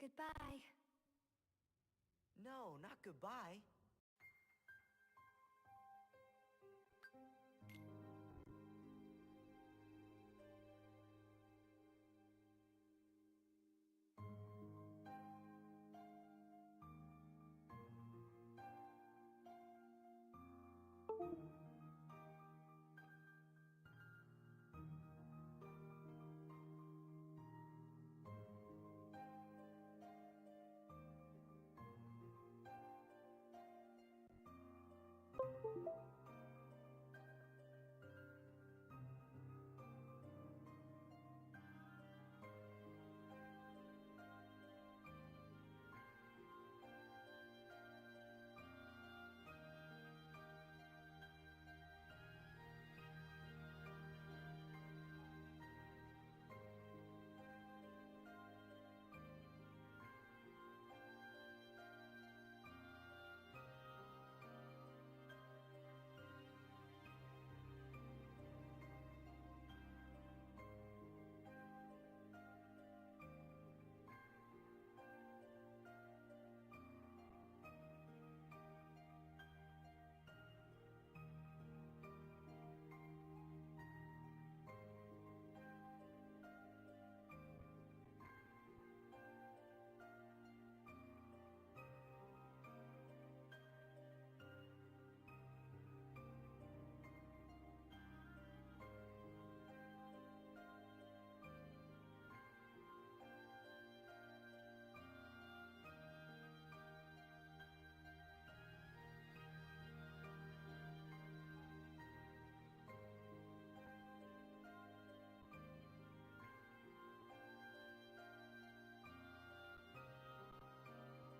Goodbye. No, not goodbye.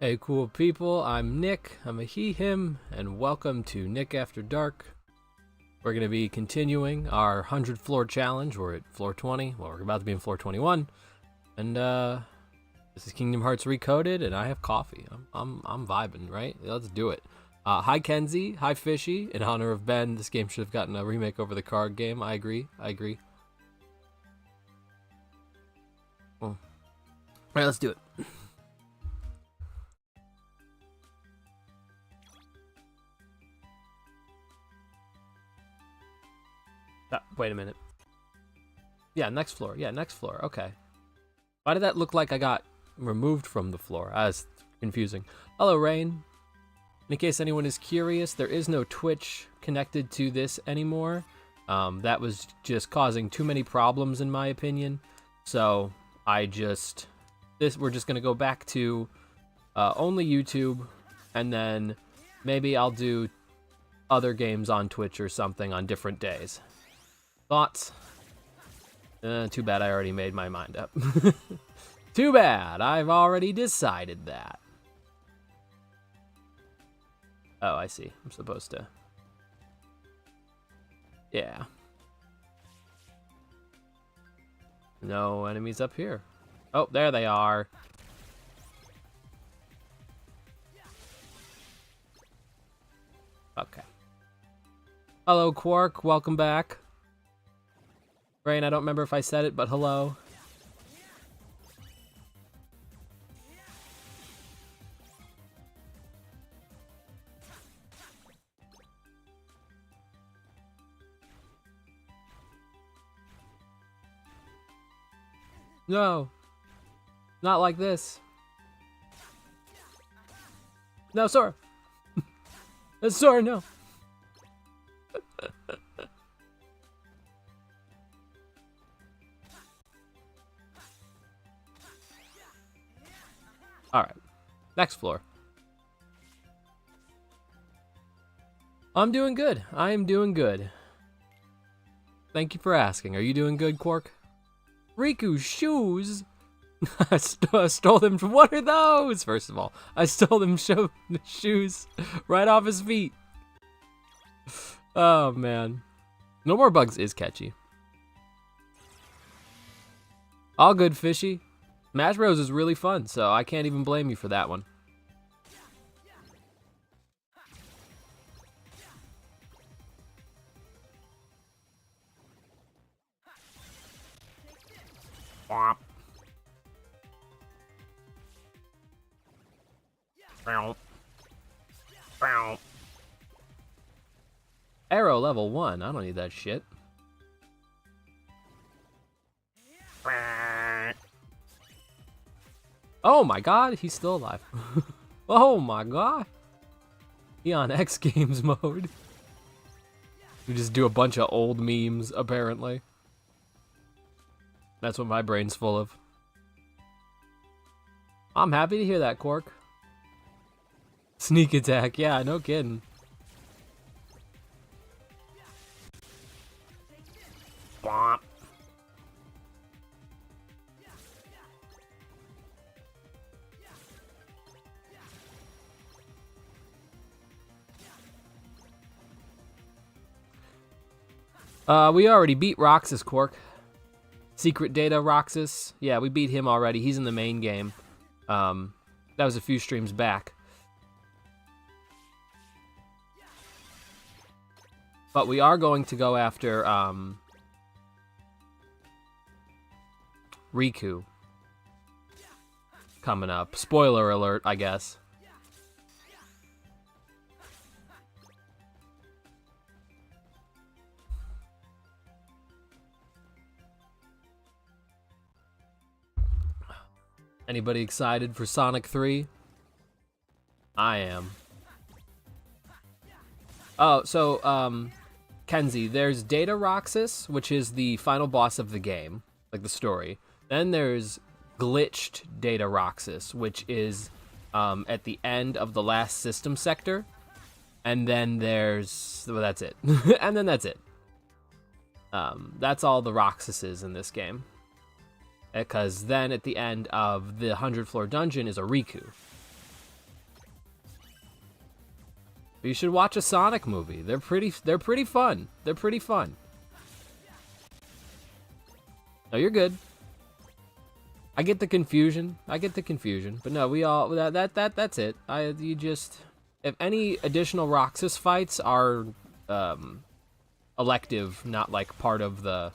Hey cool people, I'm Nick, I'm a he, him, and welcome to Nick After Dark. We're going to be continuing our 100 floor challenge. We're at floor 20, well we're about to be in floor 21, and this is Kingdom Hearts Recoded, and I have coffee. I'm vibing, right? Let's do it. Hi Kenzie, hi Fishy, in honor of Ben, this game should have gotten a remake over the card game. I agree. Well, alright, let's do it. Wait a minute. Yeah, next floor. Okay. Why did that look like I got removed from the floor? That's confusing. Hello, Rain. In case anyone is curious, there is no Twitch connected to this anymore. That was just causing too many problems, in my opinion. So we're just gonna go back to only YouTube, and then maybe I'll do other games on Twitch or something on different days. Thoughts? Too bad I already made my mind up. Too bad, I've already decided that. Oh, I see. I'm supposed to. Yeah. No enemies up here. Oh, there they are. Okay. Hello, Quark. Welcome back. Rain, I don't remember if I said it, but hello. No. Not like this. No, Sora. Sora, no. Alright, next floor. I'm doing good. I am doing good. Thank you for asking. Are you doing good, Quark? Riku's shoes? I stole them from, what are those? First of all, I stole them shoes right off his feet. Oh, man. No More Bugs is catchy. All good, Fishy. Smash Bros is really fun, so I can't even blame you for that one. Arrow level 1. I don't need that shit. Oh my god, he's still alive. Oh my god. He on X Games mode. We just do a bunch of old memes, apparently. That's what my brain's full of. I'm happy to hear that, Quark. Sneak attack, yeah, no kidding. Bwomp. We already beat Roxas, Quark. Secret Data Roxas. Yeah, we beat him already. He's in the main game. That was a few streams back. But we are going to go after Riku coming up. Spoiler alert, I guess. Anybody excited for Sonic 3? I am. Oh, so, Kenzie, there's Data Roxas, which is the final boss of the game, like the story. Then there's Glitched Data Roxas, which is at the end of the last system sector. And then there's... well, that's it. And then that's it. That's all the Roxases in this game. Because then at the end of the 100th floor dungeon is a Riku. You should watch a Sonic movie. They're pretty fun. They're pretty fun. No, you're good. I get the confusion. But no, we all that's it. You just, if any additional Roxas fights are elective, not like part of the,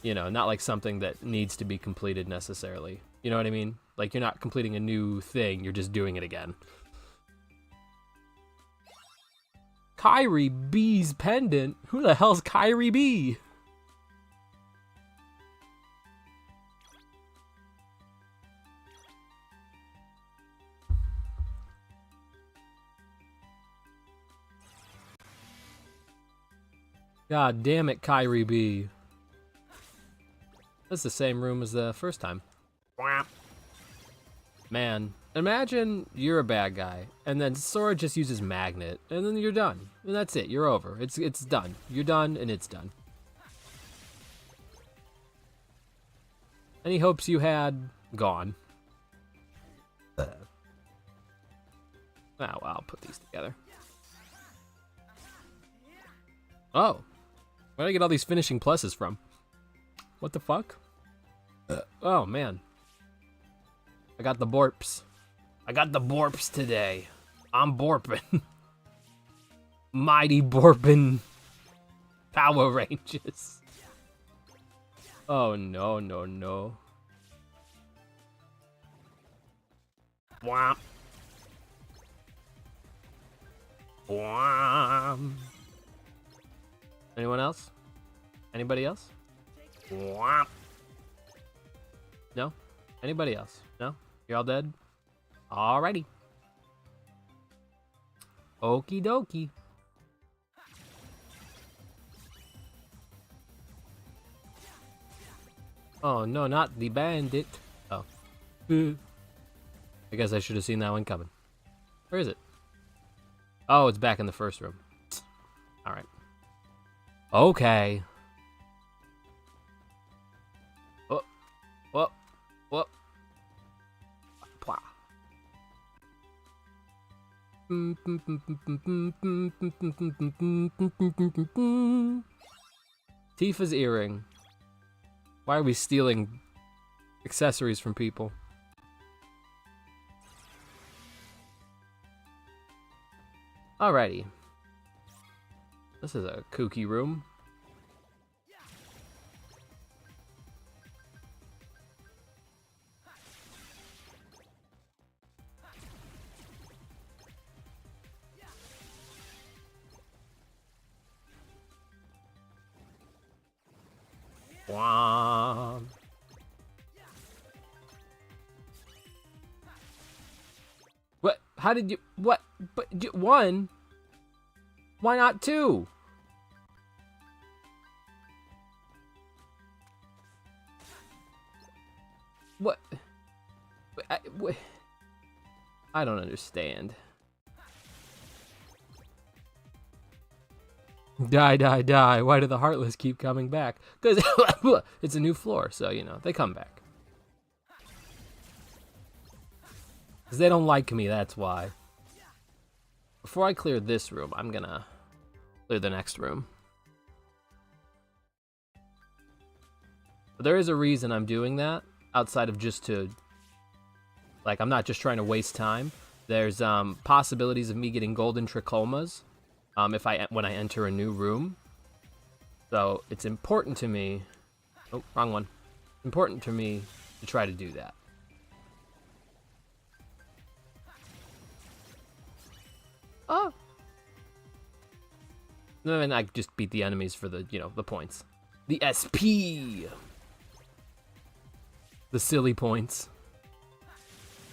you know, not like something that needs to be completed necessarily. You know what I mean? Like, you're not completing a new thing, you're just doing it again. Kyrie B's pendant? Who the hell's Kyrie B? God damn it, Kyrie B. That's the same room as the first time. Man, imagine you're a bad guy, and then Sora just uses magnet, and then you're done. And that's it, you're over. It's done. You're done, and it's done. Any hopes you had, gone. Oh, well, I'll put these together. Oh. Where did I get all these finishing pluses from? What the fuck? Oh, man. I got the borps. I got the borps today. I'm borping. Mighty borping Power Rangers. Oh, no, no, no. Whomp. Whomp. Anyone else? Anybody else? Whomp. No? Anybody else? No? You're all dead? Alrighty. Okie dokie. Oh, no, not the bandit. Oh. I guess I should have seen that one coming. Where is it? Oh, it's back in the first room. Alright. Okay. Oh. Whoa. Whoa. Plah. Tifa's earring. Why are we stealing accessories from people? Alrighty. This is a kooky room. Wah. What? How did you? What? But one? Why not two? What? I don't understand. Die, die, die. Why do the Heartless keep coming back? Because it's a new floor, so, you know, they come back. Because they don't like me, that's why. Before I clear this room, I'm gonna clear the next room. But there is a reason I'm doing that, outside of just to... Like, I'm not just trying to waste time. There's possibilities of me getting golden trichomas when I enter a new room. So it's important to me. Oh, wrong one. Important to me to try to do that. Oh. And then I just beat the enemies for the, you know, the points. The SP. The silly points.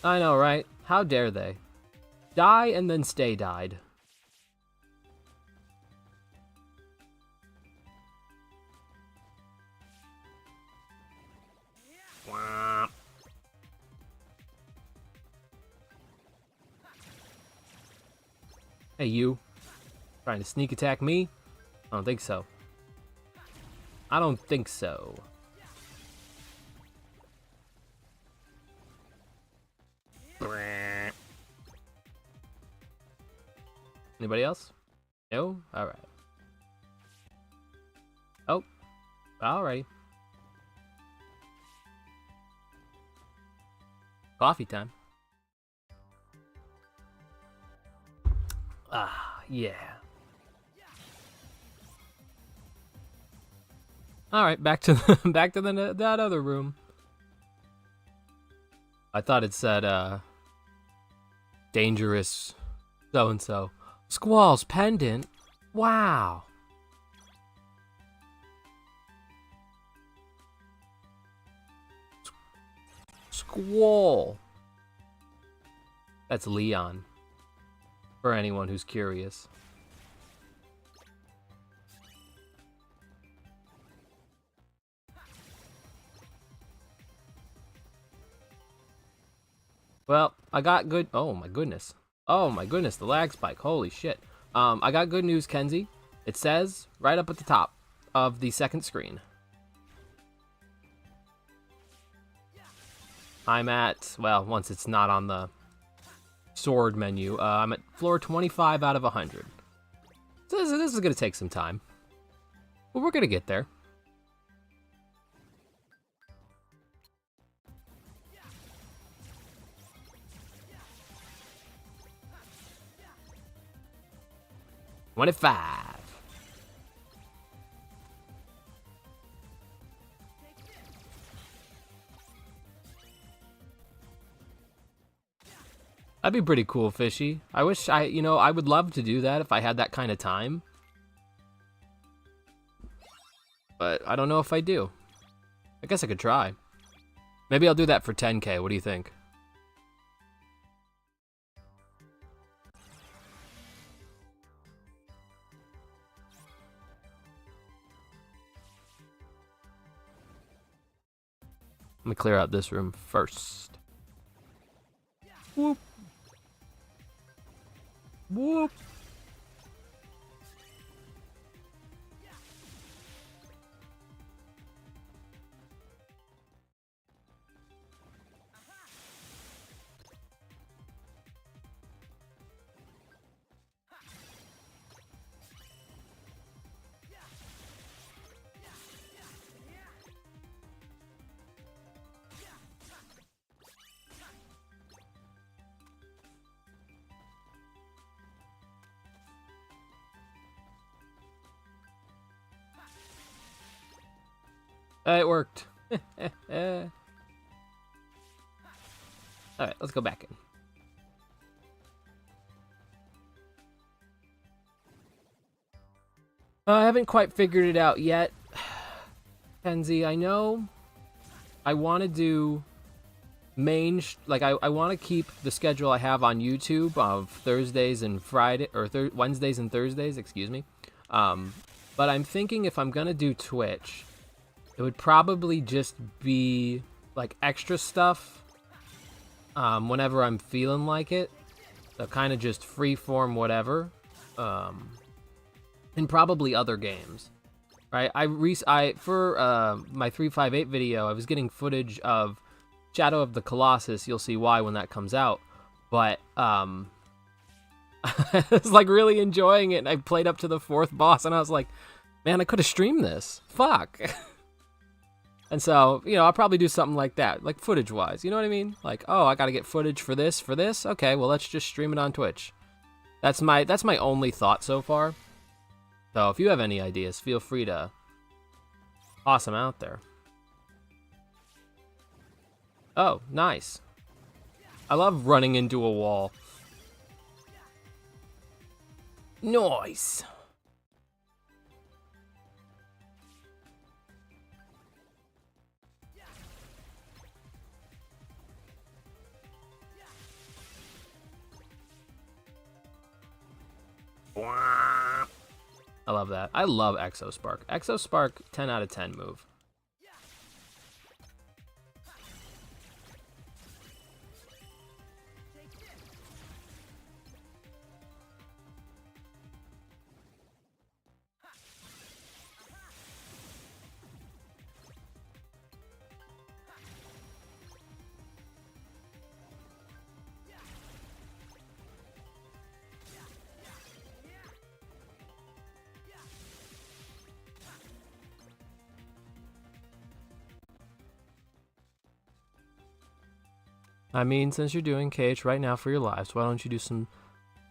I know, right? How dare they? Die and then stay died. Hey, you. Trying to sneak attack me? I don't think so. I don't think so. Anybody else? No? Alright. Oh. Alrighty. Coffee time. Ah, yeah. All right, back to that other room. I thought it said dangerous so and so. Squall's pendant. Wow. Squall. That's Leon. For anyone who's curious. Well, I got good... Oh, my goodness. Oh, my goodness, the lag spike. Holy shit. I got good news, Kenzie. It says right up at the top of the second screen. I'm at... Well, once it's not on the sword menu, I'm at floor 25 out of 100. So this is going to take some time. But we're going to get there. $25. That'd be pretty cool, Fishy. I wish I would love to do that if I had that kind of time. But I don't know if I do. I guess I could try. Maybe I'll do that for 10K. What do you think? Let me clear out this room first. Whoop. Whoop. It worked. Alright, let's go back in. I haven't quite figured it out yet. Kenzie, I know I want to do I want to keep the schedule I have on YouTube of Thursdays and Wednesdays and Thursdays, excuse me. But I'm thinking if I'm going to do Twitch, it would probably just be like extra stuff whenever I'm feeling like it. So kind of just freeform whatever. And probably other games. Right? For my 358 video, I was getting footage of Shadow of the Colossus. You'll see why when that comes out. But I was like really enjoying it, and I played up to the 4th boss, and I was like, man, I could have streamed this. Fuck. And so, I'll probably do something like that, like footage-wise. You know what I mean? Like, oh, I got to get footage for this. Okay, well, let's just stream it on Twitch. That's my only thought so far. So if you have any ideas, feel free to toss them out there. Oh, nice. I love running into a wall. Nice. I love that. I love Exospark. Exospark, 10 out of 10 move. I mean, since you're doing KH right now for your lives, why don't you do some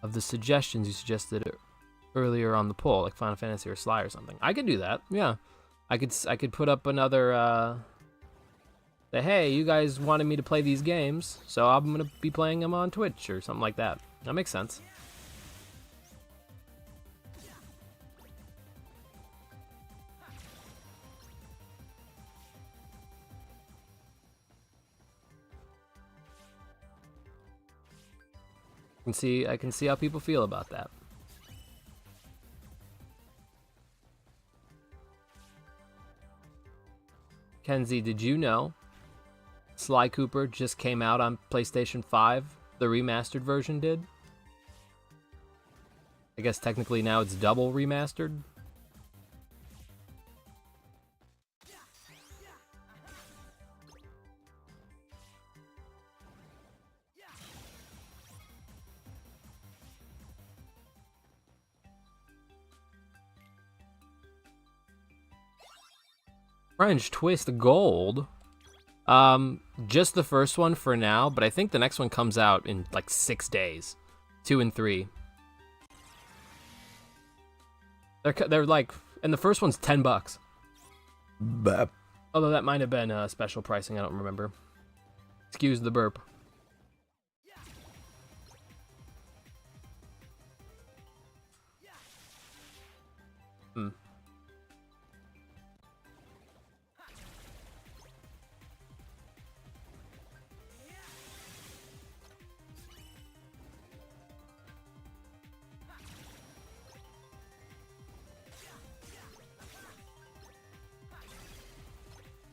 of the suggestions you suggested earlier on the poll, like Final Fantasy or Sly or something? I could do that, yeah. I could put up another, say, hey, you guys wanted me to play these games, so I'm going to be playing them on Twitch or something like that. That makes sense. I can see how people feel about that. Kenzie, did you know Sly Cooper just came out on PlayStation 5? The remastered version did? I guess technically now it's double remastered. French Twist Gold. Just the first one for now, but I think the next one comes out in like 6 days. 2 and 3. They're like, and the first one's $10. Bap. Although that might have been special pricing, I don't remember. Excuse the burp.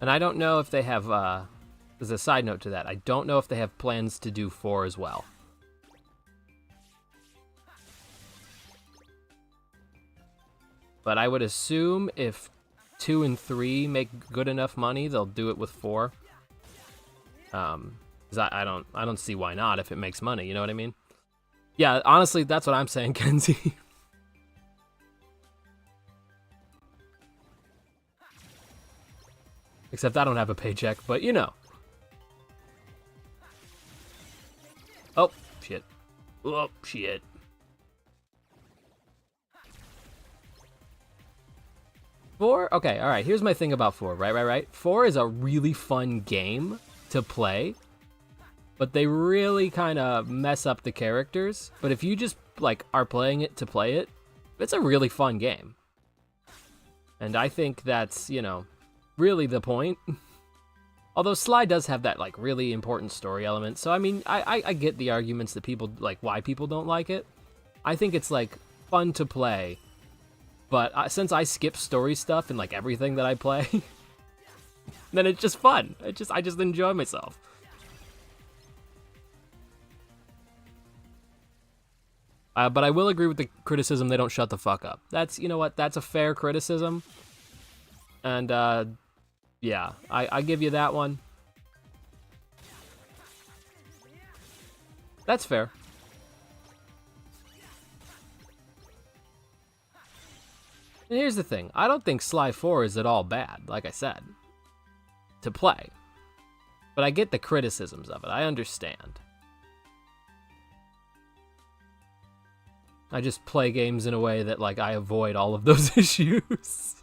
And I don't know if they have, as a side note to that, I don't know if they have plans to do 4 as well. But I would assume if 2 and 3 make good enough money, they'll do it with 4. 'Cause I don't see why not if it makes money, you know what I mean? Yeah, honestly, that's what I'm saying, Kenzie. Except I don't have a paycheck, but you know. Oh, shit. Oh, shit. Four? Okay, alright, here's my thing about 4, right? 4 is a really fun game to play, but they really kind of mess up the characters. But if you just, like, are playing it to play it, it's a really fun game. And I think that's, you know, really the point. Although Sly does have that, like, really important story element. So, I mean, I get the arguments that people, like, why people don't like it. I think it's, like, fun to play. But since I skip story stuff in, like, everything that I play, then it's just fun. I just enjoy myself. But I will agree with the criticism they don't shut the fuck up. That's, you know what, that's a fair criticism. And, yeah, I give you that one. That's fair. And here's the thing. I don't think Sly 4 is at all bad, like I said, to play. But I get the criticisms of it. I understand. I just play games in a way that, like, I avoid all of those issues.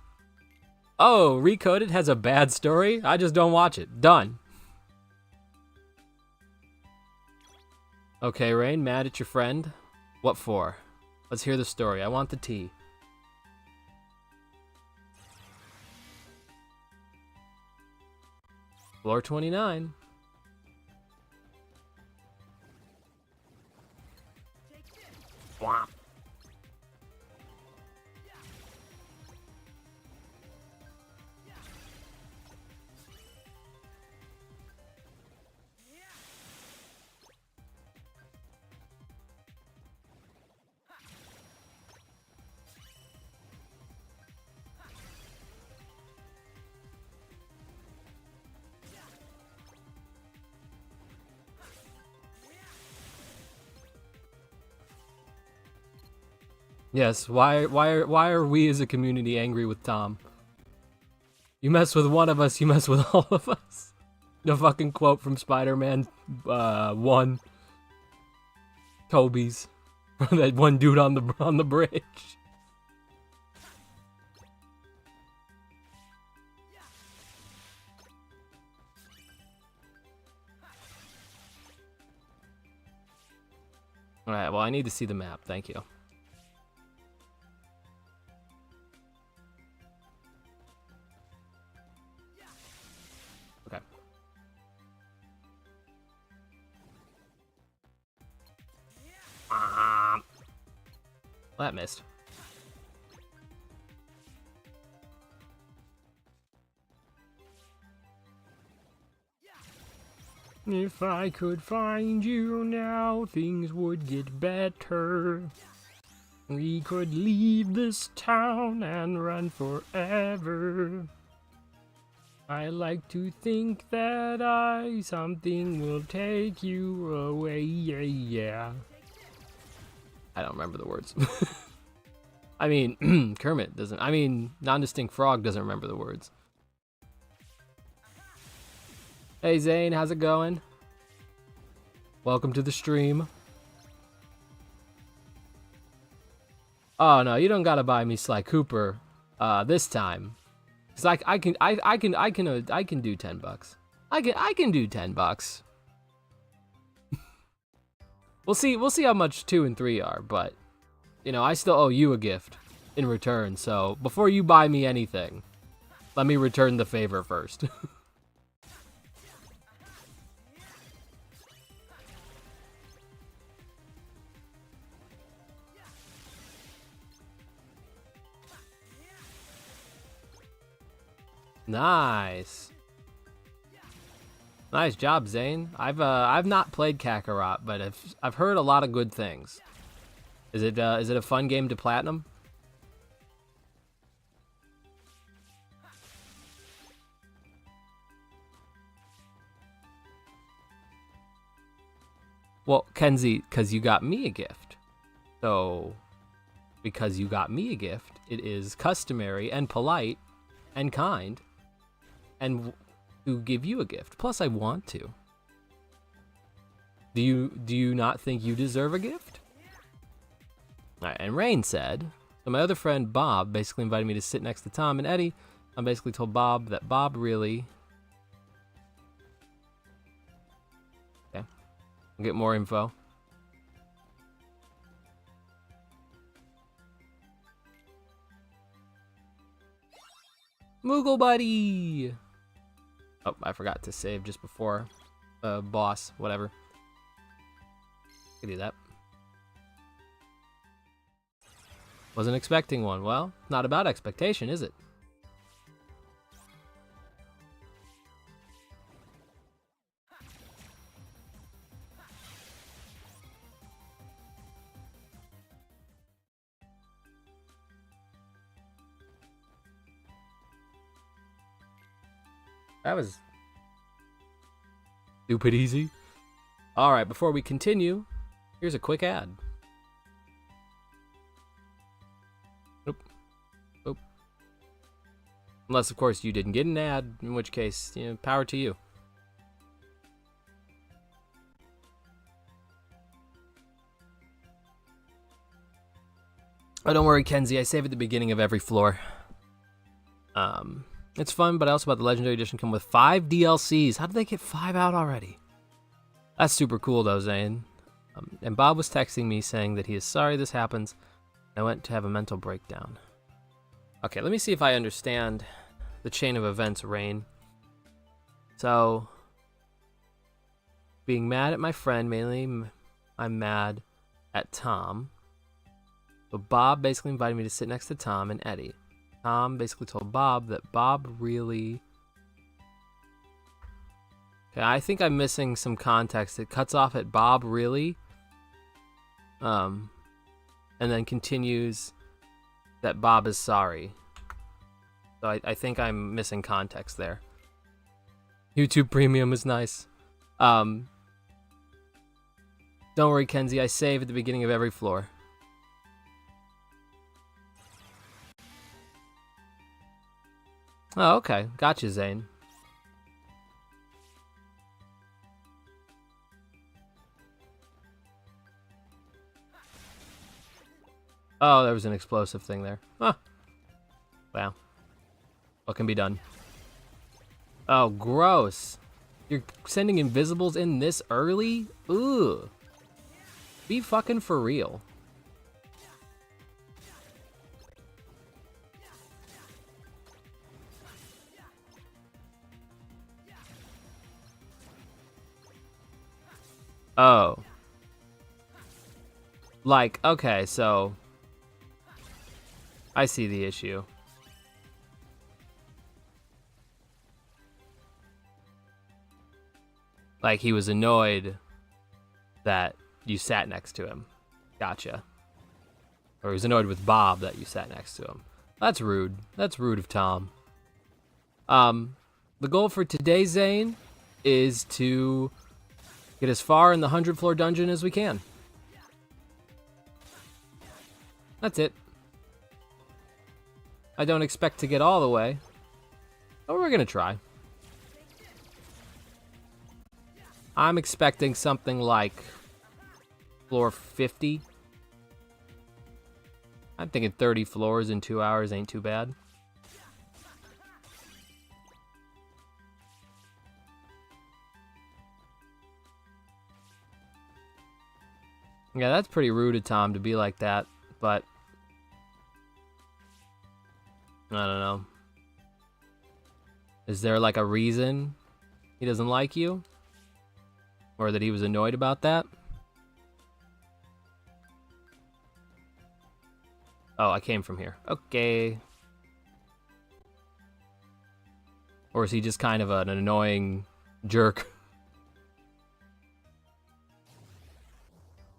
Oh, Recoded has a bad story? I just don't watch it. Done. Okay, Rain, mad at your friend? What for? Let's hear the story. I want the tea. Floor 29. Womp. Yes, why are we as a community angry with Tom? You mess with one of us, you mess with all of us. The fucking quote from Spider-Man 1. Toby's. That one dude on the bridge. Alright, well I need to see the map, thank you. Okay. Well, that missed. If I could find you now, things would get better. We could leave this town and run forever. I like to think that something will take you away, yeah. I don't remember the words. I mean, Kermit doesn't, Non-Distinct Frog doesn't remember the words. Hey Zane, how's it going? Welcome to the stream. Oh no, you don't gotta buy me Sly Cooper this time. Cause I can do $10. I can do $10. We'll see how much 2 and 3 are, but you know, I still owe you a gift in return, so before you buy me anything, let me return the favor first. Nice. Nice job, Zane. I've not played Kakarot, but I've heard a lot of good things. Is it a fun game to platinum? Well, Kenzie, because you got me a gift. So, because you got me a gift, it is customary and polite and kind and to give you a gift. Plus, I want to. Do you not think you deserve a gift? All right, and Rain said, so my other friend Bob basically invited me to sit next to Tom and Eddie. I basically told Bob that Bob really... Okay, I'll get more info. Moogle buddy! Oh, I forgot to save just before boss, whatever. Could do that. Wasn't expecting one. Well, not about expectation, is it? That was stupid easy. All right, before we continue, here's a quick ad. Nope. Nope. Unless, of course, you didn't get an ad, in which case, you know, power to you. Oh, don't worry, Kenzie. I save at the beginning of every floor. It's fun, but I also about the Legendary Edition come with 5 DLCs. How did they get 5 out already? That's super cool, though, Zane. And Bob was texting me saying that he is sorry this happens. I went to have a mental breakdown. Okay, let me see if I understand the chain of events, Rain. So, being mad at my friend, mainly I'm mad at Tom. So Bob basically invited me to sit next to Tom and Eddie. Tom basically told Bob that Bob really... Okay, I think I'm missing some context. It cuts off at Bob really. And then continues that Bob is sorry. So I think I'm missing context there. YouTube Premium is nice. Don't worry, Kenzie. I save at the beginning of every floor. Oh, okay. Gotcha, Zane. Oh, there was an explosive thing there. Huh. Wow. What can be done? Oh, gross. You're sending invisibles in this early? Ugh. Be fucking for real. Oh. Like, okay, so... I see the issue. Like, he was annoyed that you sat next to him. Gotcha. Or he was annoyed with Bob that you sat next to him. That's rude. That's rude of Tom. The goal for today, Zane, is to get as far in the 100th floor dungeon as we can. That's it. I don't expect to get all the way, but we're gonna try. I'm expecting something like floor 50. I'm thinking 30 floors in 2 hours ain't too bad. Yeah, that's pretty rude of Tom to be like that, but I don't know. Is there like a reason he doesn't like you? Or that he was annoyed about that? Oh, I came from here. Okay. Or is he just kind of an annoying jerk?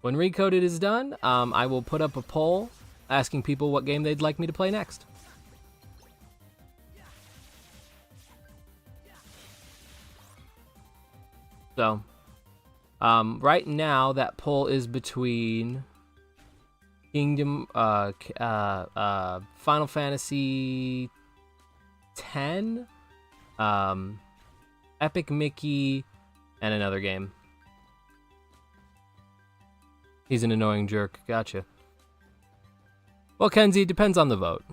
When Recoded is done, I will put up a poll asking people what game they'd like me to play next. So, right now that poll is between Final Fantasy X, Epic Mickey, and another game. He's an annoying jerk. Gotcha. Well, Kenzie, it depends on the vote.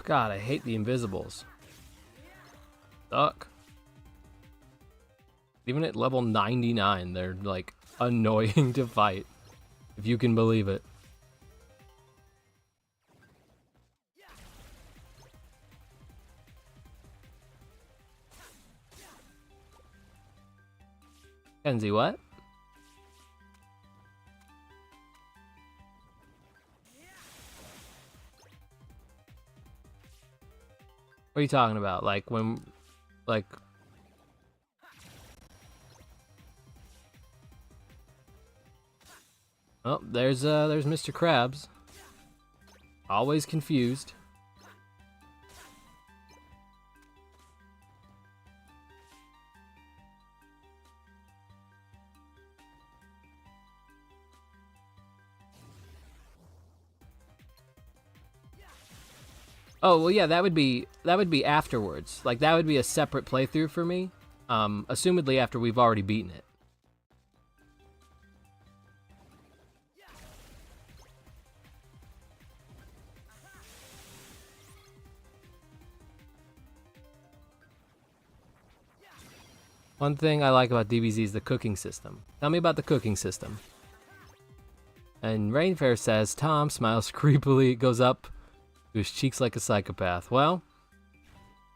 God, I hate the invisibles. Suck. Even at level 99, they're like annoying to fight, if you can believe it. Kenzie, what? What are you talking about? Like when, like... Oh, there's Mr. Krabs. Always confused. Oh, well, yeah, that would be afterwards. Like, that would be a separate playthrough for me. Assumedly after we've already beaten it. One thing I like about DBZ is the cooking system. Tell me about the cooking system. And Rainfair says, Tom smiles creepily, goes up to his cheeks like a psychopath. Well,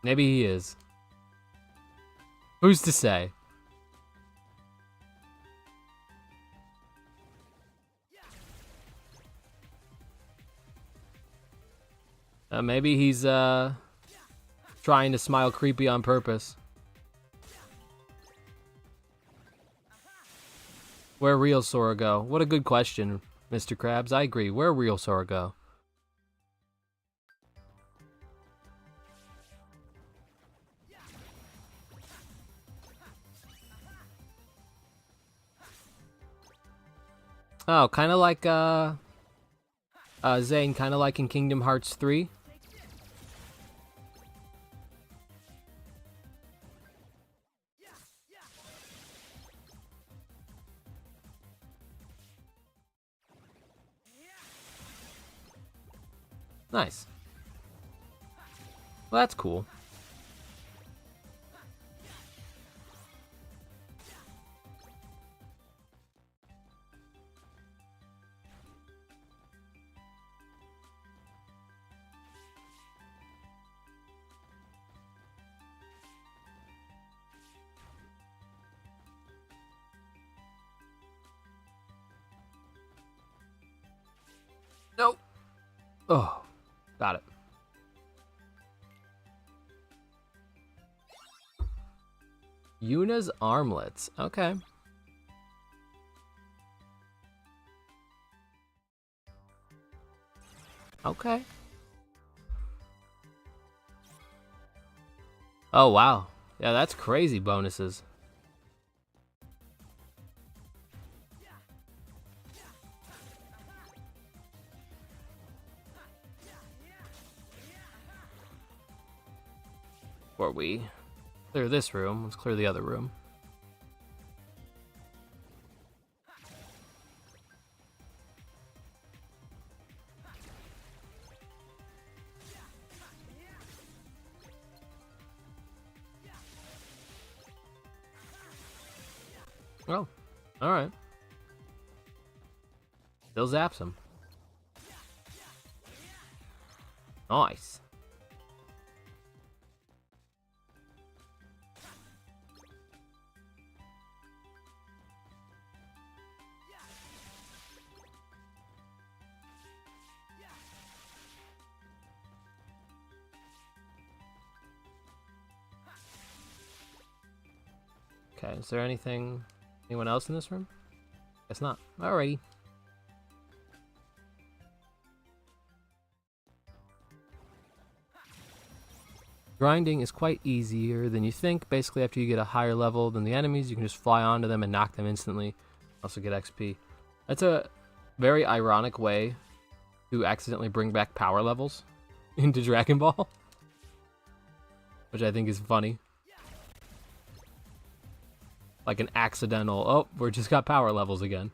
maybe he is. Who's to say? Maybe he's trying to smile creepy on purpose. Where real Sora go? What a good question, Mr. Krabs. I agree. Where real Sora go? Oh, kind of like Zane, kind of like in Kingdom Hearts 3. Nice. Well, that's cool. Nope. Oh, got it. Yuna's armlets. Okay. Okay. Oh, wow. Yeah, that's crazy bonuses. Before we clear this room, let's clear the other room. Oh, alright. Still zaps him. Nice. Okay, is there anyone else in this room? Guess not. Alrighty. Grinding is quite easier than you think. Basically, after you get a higher level than the enemies, you can just fly onto them and knock them instantly. Also get XP. That's a very ironic way to accidentally bring back power levels into Dragon Ball, which I think is funny. Like an accidental, oh, we just got power levels again.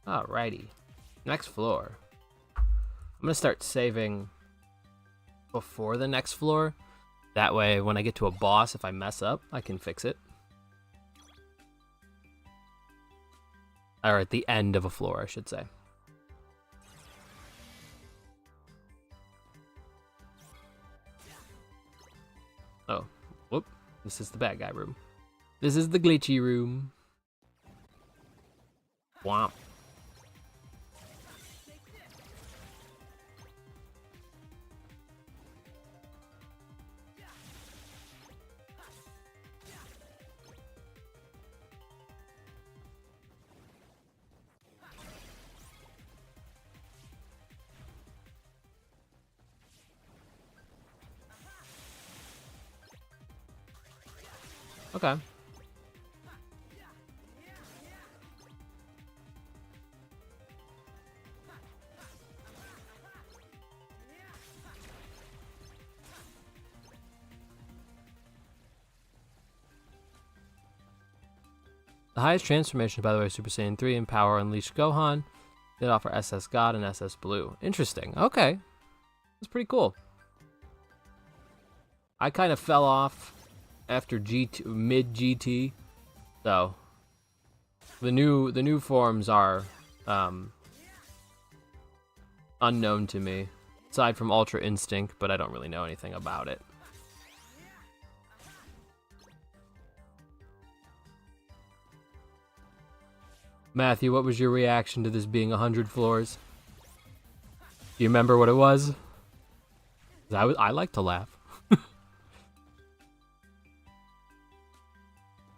Alrighty. Next floor. I'm gonna start saving before the next floor. That way, when I get to a boss, if I mess up, I can fix it. Or at the end of a floor, I should say. Oh, whoop. This is the bad guy room. This is the glitchy room. Womp. Okay. The highest transformation, by the way, Super Saiyan 3 and Power Unleashed Gohan. They offer SS God and SS Blue. Interesting. Okay. That's pretty cool. I kind of fell off after GT, mid GT, so the new forms are unknown to me, aside from Ultra Instinct, but I don't really know anything about it. Matthew, what was your reaction to this being 100 floors? Do you remember what it was? I like to laugh.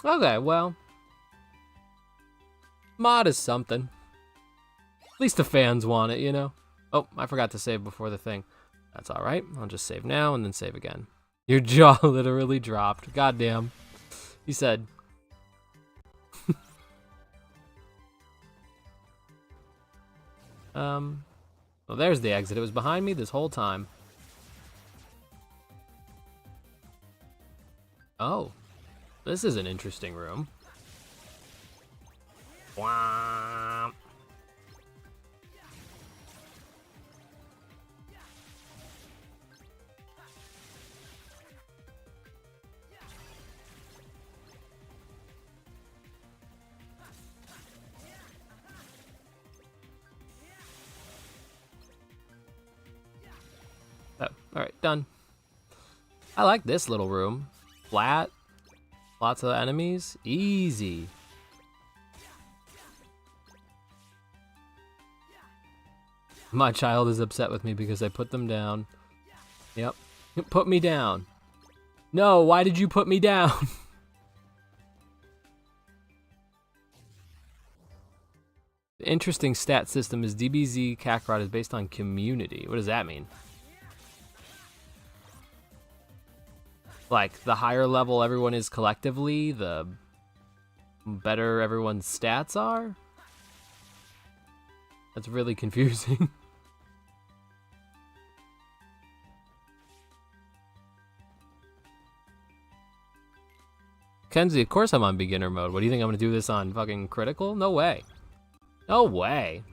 Okay, well, mod is something. At least the fans want it, you know? Oh, I forgot to save before the thing. That's alright. I'll just save now and then save again. Your jaw literally dropped. Goddamn. He said. Well, there's the exit. It was behind me this whole time. Oh. This is an interesting room. Wah. Oh, alright, done. I like this little room. Flat. Lots of enemies. Easy. My child is upset with me because I put them down. Yep. Put me down. No, why did you put me down? The interesting stat system is DBZ Kakarot is based on community. What does that mean? Like, the higher level everyone is collectively, the better everyone's stats are? That's really confusing. Kenzie, of course I'm on beginner mode. What do you think I'm gonna do this on fucking critical? No way. No way.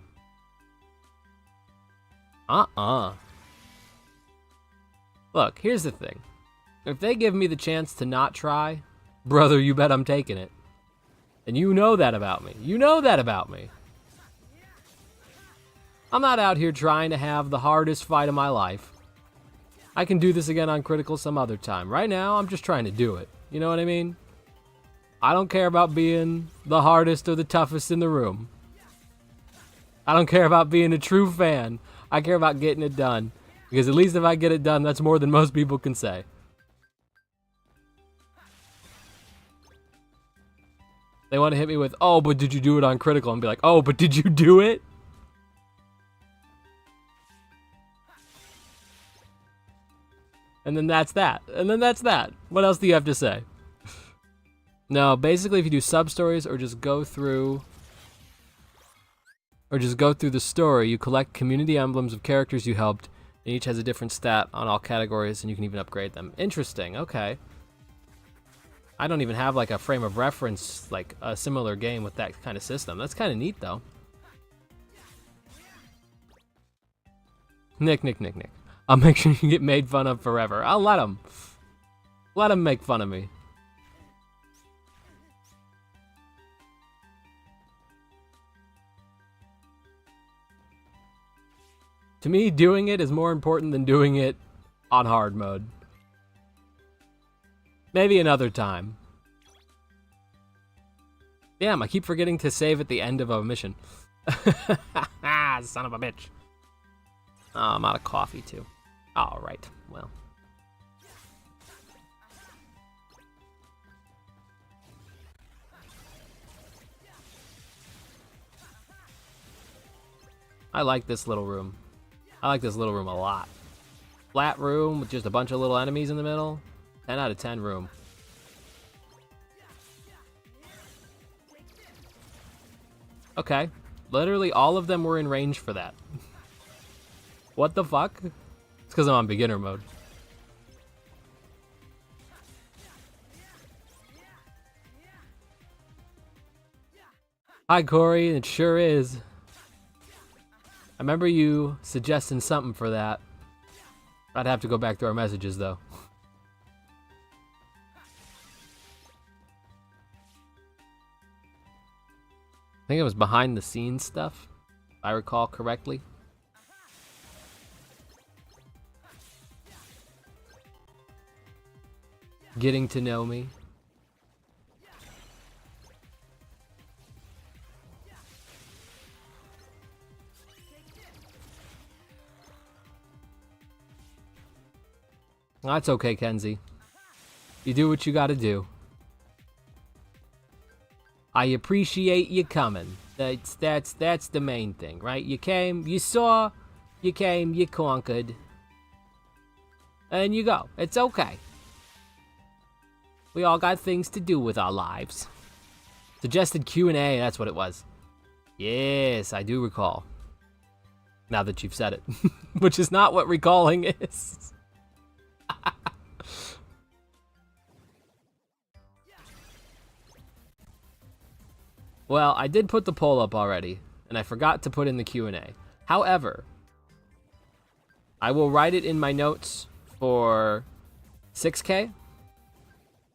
Look, here's the thing. If they give me the chance to not try, brother, you bet I'm taking it. And you know that about me. You know that about me. I'm not out here trying to have the hardest fight of my life. I can do this again on critical some other time. Right now, I'm just trying to do it. You know what I mean? I don't care about being the hardest or the toughest in the room. I don't care about being a true fan. I care about getting it done. Because at least if I get it done, that's more than most people can say. They want to hit me with, oh, but did you do it on critical? And be like, oh, but did you do it? And then that's that. And then that's that. What else do you have to say? No, basically if you do sub-stories or just go through the story, you collect community emblems of characters you helped, and each has a different stat on all categories, and you can even upgrade them. Interesting, okay. I don't even have like a frame of reference, like a similar game with that kind of system. That's kind of neat though. Nick. I'll make sure you get made fun of forever. I'll let him. Let him make fun of me. To me, doing it is more important than doing it on hard mode. Maybe another time. Damn, I keep forgetting to save at the end of a mission. Son of a bitch. Oh, I'm out of coffee, too. Alright, well. I like this little room. I like this little room a lot. Flat room with just a bunch of little enemies in the middle. 10 out of 10 room. Okay. Literally all of them were in range for that. What the fuck? It's because I'm on beginner mode. Hi, Corey. It sure is. I remember you suggesting something for that. I'd have to go back to our messages, though. I think it was behind the scenes stuff, if I recall correctly. Getting to know me. That's okay, Kenzie. You do what you gotta do. I appreciate you coming. That's the main thing, right? You came, you saw, you came, you conquered. And you go. It's okay. We all got things to do with our lives. Suggested Q&A, that's what it was. Yes, I do recall. Now that you've said it. Which is not what recalling is. Well, I did put the poll up already, and I forgot to put in the Q&A. However, I will write it in my notes for 6K,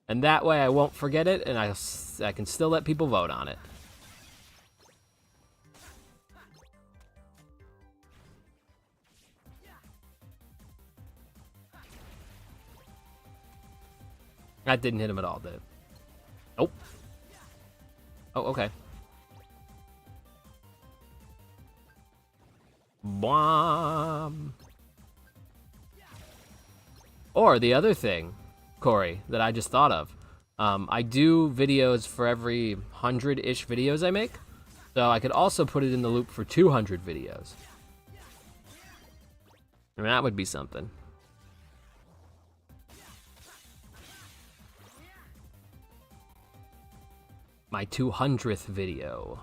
and that way I won't forget it, and I can still let people vote on it. That didn't hit him at all, did it? Nope. Oh, okay. Bomb. Or the other thing, Corey, that I just thought of. I do videos for every 100-ish videos I make. So I could also put it in the loop for 200 videos. I mean, that would be something. My 200th video.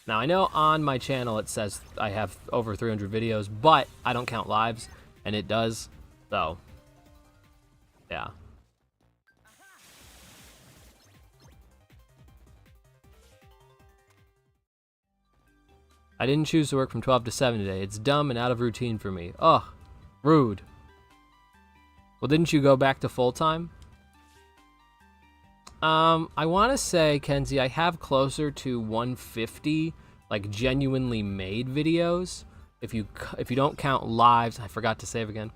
Now, I know on my channel it says I have over 300 videos, but I don't count lives, and it does, so, yeah. I didn't choose to work from 12 to 7 today. It's dumb and out of routine for me. Ugh, rude. Well, didn't you go back to full-time? I want to say, Kenzie, I have closer to 150, like, genuinely made videos. If you don't count lives, I forgot to save again.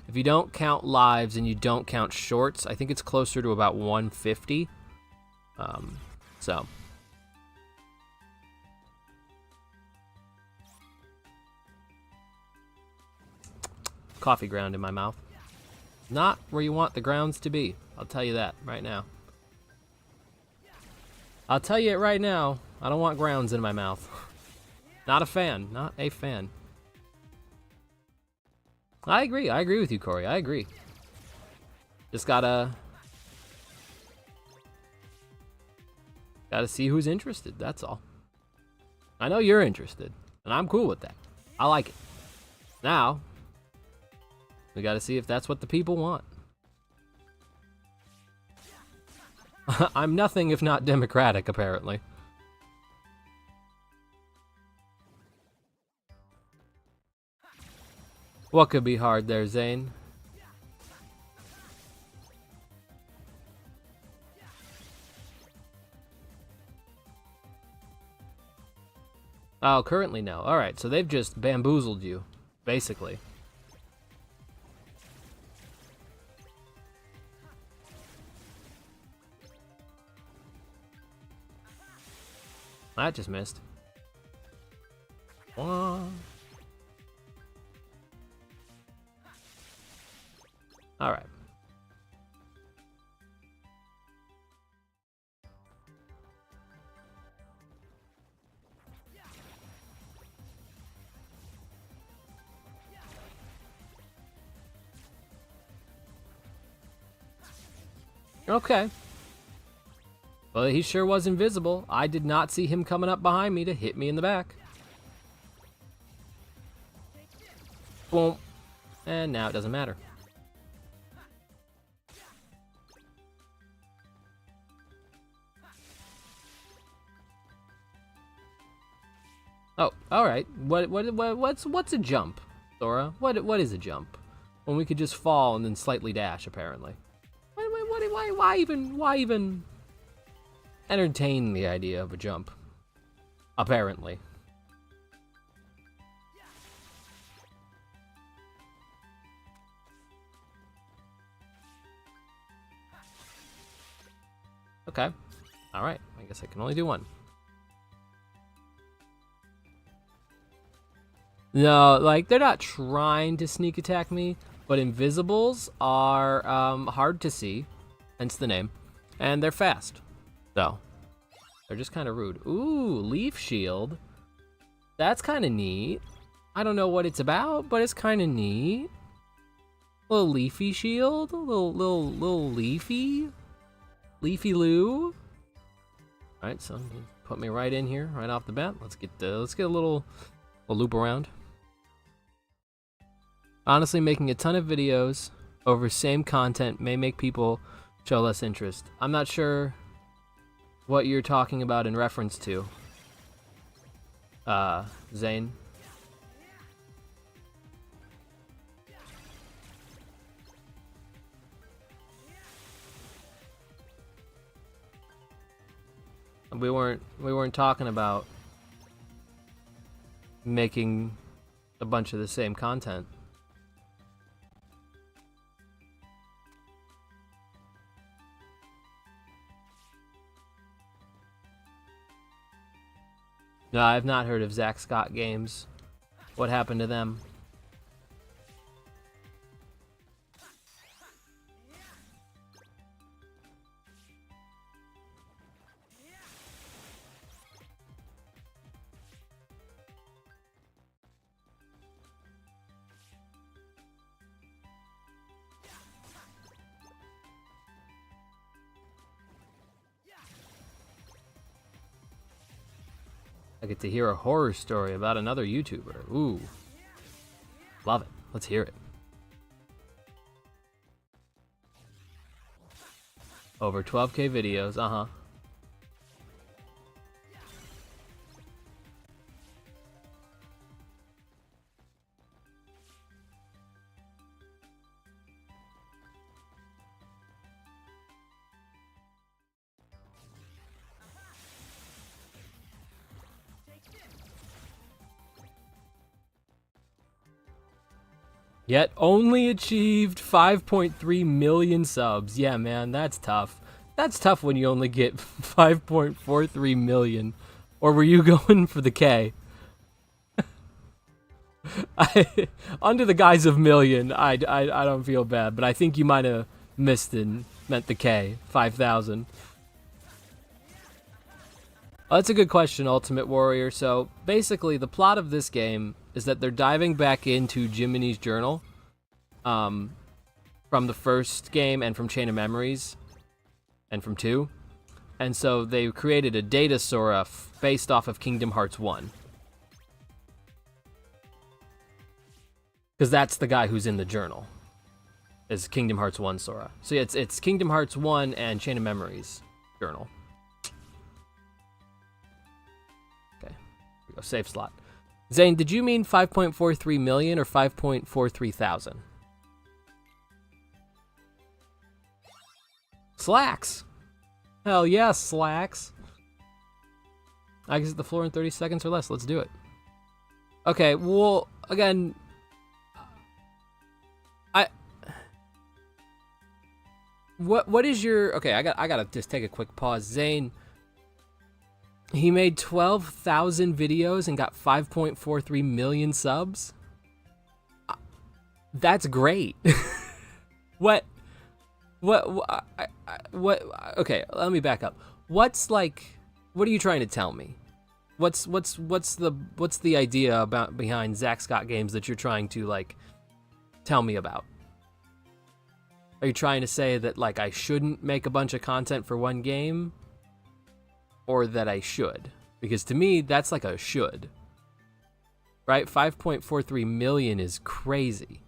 If you don't count lives and you don't count shorts, I think it's closer to about 150. So. Coffee ground in my mouth. Not where you want the grounds to be. I'll tell you that right now. I'll tell you it right now. I don't want grounds in my mouth. Not a fan. Not a fan. I agree. I agree with you, Corey. I agree. Just gotta see who's interested. That's all. I know you're interested, and I'm cool with that. I like it. Now, we gotta see if that's what the people want. I'm nothing if not democratic, apparently. What could be hard there, Zane? Oh, currently no. Alright, so they've just bamboozled you, basically. That just missed. Alright. Okay. Well, he sure was invisible. I did not see him coming up behind me to hit me in the back. Boom. And now it doesn't matter. Oh, all right. What's a jump, Sora? What is a jump? When we could just fall and then slightly dash, apparently. Why even entertain the idea of a jump? Apparently. Okay. All right. I guess I can only do one. No, like, they're not trying to sneak attack me, but invisibles are hard to see, hence the name, and they're fast. So, they're just kind of rude. Ooh, leaf shield. That's kind of neat. I don't know what it's about, but it's kind of neat. Little leafy shield, little leafy loo. All right, so put me right in here, right off the bat. Let's get a little loop around. Honestly, making a ton of videos over same content may make people show less interest. I'm not sure what you're talking about in reference to, Zane. We weren't talking about making a bunch of the same content. No, I've not heard of Zach Scott games. What happened to them? I get to hear a horror story about another YouTuber. Ooh. Love it. Let's hear it. Over 12K videos, uh-huh. Yet only achieved 5.3 million subs. Yeah, man, that's tough. That's tough when you only get 5.43 million. Or were you going for the K? Under the guise of million, I don't feel bad, but I think you might have missed and meant the K, 5,000. Oh, that's a good question, Ultimate Warrior. So basically, the plot of this game is that they're diving back into Jiminy's journal from the first game and from Chain of Memories and from 2. And so they created a data Sora based off of Kingdom Hearts 1. Because that's the guy who's in the journal, is Kingdom Hearts 1 Sora. So yeah, it's Kingdom Hearts 1 and Chain of Memories journal. Okay, here we go, save slot. Zane, did you mean 5.43 million or 5.43 thousand? Slacks. Hell yes, Slacks. I exit the floor in 30 seconds or less. Let's do it. Okay, well, again, what is your... Okay, I gotta just take a quick pause. Zane, he made 12,000 videos and got 5.43 million subs? That's great. What, okay, let me back up. What are you trying to tell me? What's the idea behind Zach Scott Games that you're trying to, like, tell me about? Are you trying to say that, like, I shouldn't make a bunch of content for one game? Or that I should? Because to me, that's like a should. Right? 5.43 million is crazy.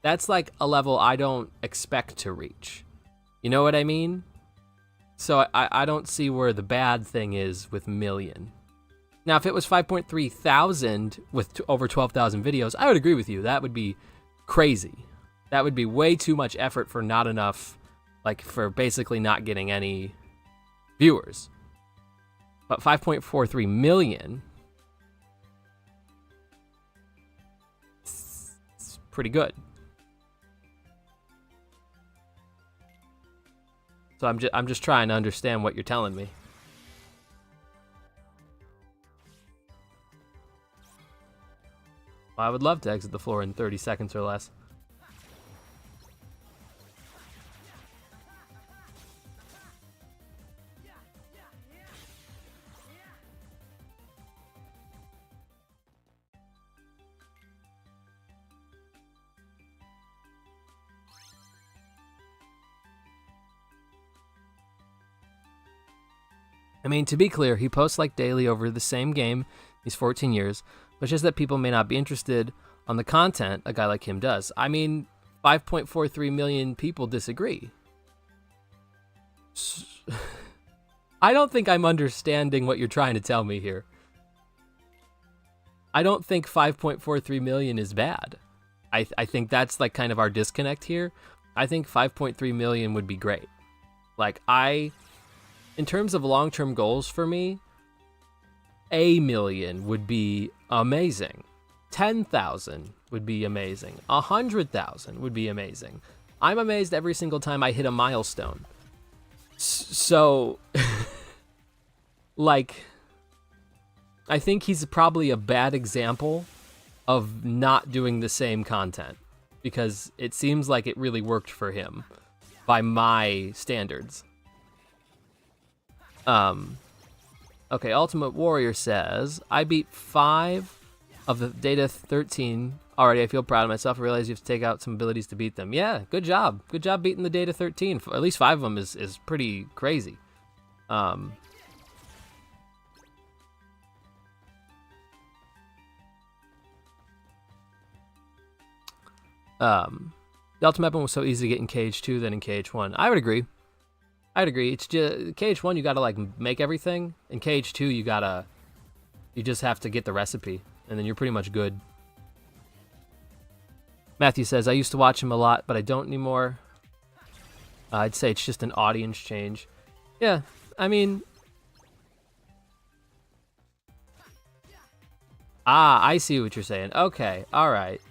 That's like a level I don't expect to reach. You know what I mean? So I don't see where the bad thing is with million. Now, if it was 5.3 thousand with over 12,000 videos, I would agree with you. That would be crazy. That would be way too much effort for not enough, like, for basically not getting any viewers. But 5.43 million, it's pretty good. So I'm just trying to understand what you're telling me. Well, I would love to exit the floor in 30 seconds or less. I mean, to be clear, he posts like daily over the same game these 14 years, but just that people may not be interested on the content a guy like him does. I mean, 5.43 million people disagree. I don't think I'm understanding what you're trying to tell me here. I don't think 5.43 million is bad. I think that's like kind of our disconnect here. I think 5.3 million would be great. Like, in terms of long-term goals for me, 1 million would be amazing. 10,000 would be amazing. 100,000 would be amazing. I'm amazed every single time I hit a milestone. So, like, I think he's probably a bad example of not doing the same content, because it seems like it really worked for him by my standards. Okay, Ultimate Warrior says, I beat 5 of the Data 13 already. I feel proud of myself. I realize you have to take out some abilities to beat them. Yeah, good job. Good job beating the Data 13. At least 5 of them is pretty crazy. The Ultimate Weapon was so easy to get in KH2 than in KH1. I would agree. I'd agree. It's just KH1 you gotta like make everything. In KH2 you just have to get the recipe, and then you're pretty much good. Matthew says, I used to watch him a lot, but I don't anymore. I'd say it's just an audience change. Yeah, I mean... I see what you're saying. Okay, alright.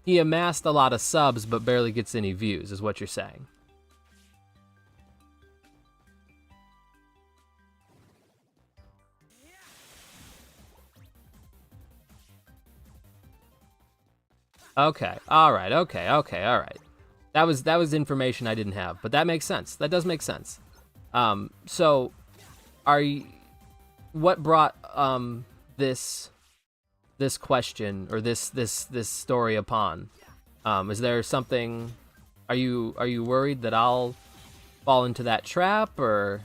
He amassed a lot of subs, but barely gets any views, is what you're saying. Okay, alright, alright. That was information I didn't have, but that makes sense. That does make sense. So, what brought this question or this story upon? Is there something? Are you worried that I'll fall into that trap, or?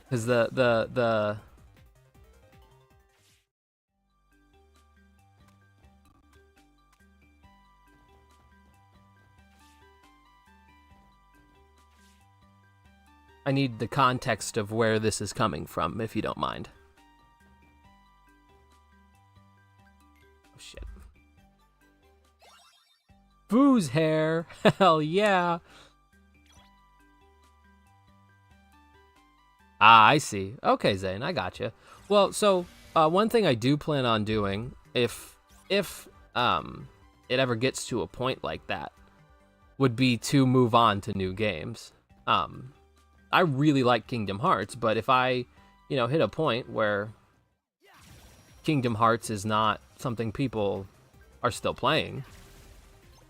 Because the I need the context of where this is coming from, if you don't mind. Oh, shit. Boo's hair! Hell yeah! Ah, I see. Okay, Zane, I gotcha. Well, so, one thing I do plan on doing, if it ever gets to a point like that, would be to move on to new games. I really like Kingdom Hearts, but if I, hit a point where Kingdom Hearts is not something people are still playing,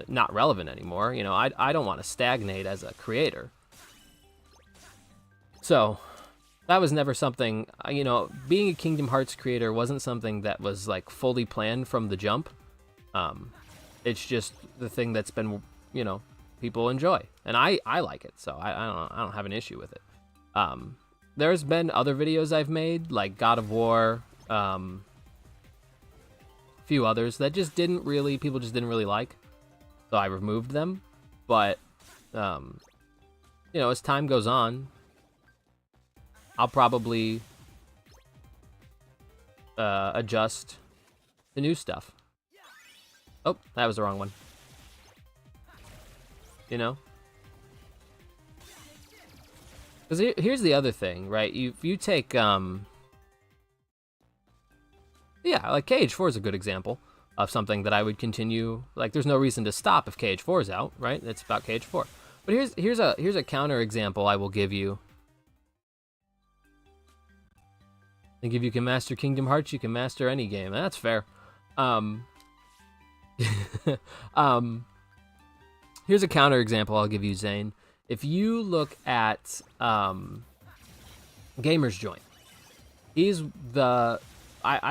not relevant anymore, I don't want to stagnate as a creator. So, that was never something, being a Kingdom Hearts creator wasn't something that was, like, fully planned from the jump. It's just the thing that's been, people enjoy, and I like it, so I don't have an issue with it. There's been other videos I've made, like God of War, a few others that just people just didn't really like, so I removed them. But as time goes on, I'll probably adjust the new stuff. Oh, that was the wrong one. Because here's the other thing, right? If you take, like KH4 is a good example of something that I would continue. Like, there's no reason to stop if KH4 is out, right? It's about KH4. But here's a counter example I will give you. I think if you can master Kingdom Hearts, you can master any game. That's fair. Here's a counter example I'll give you, Zane. If you look at Gamer's Joint, he's I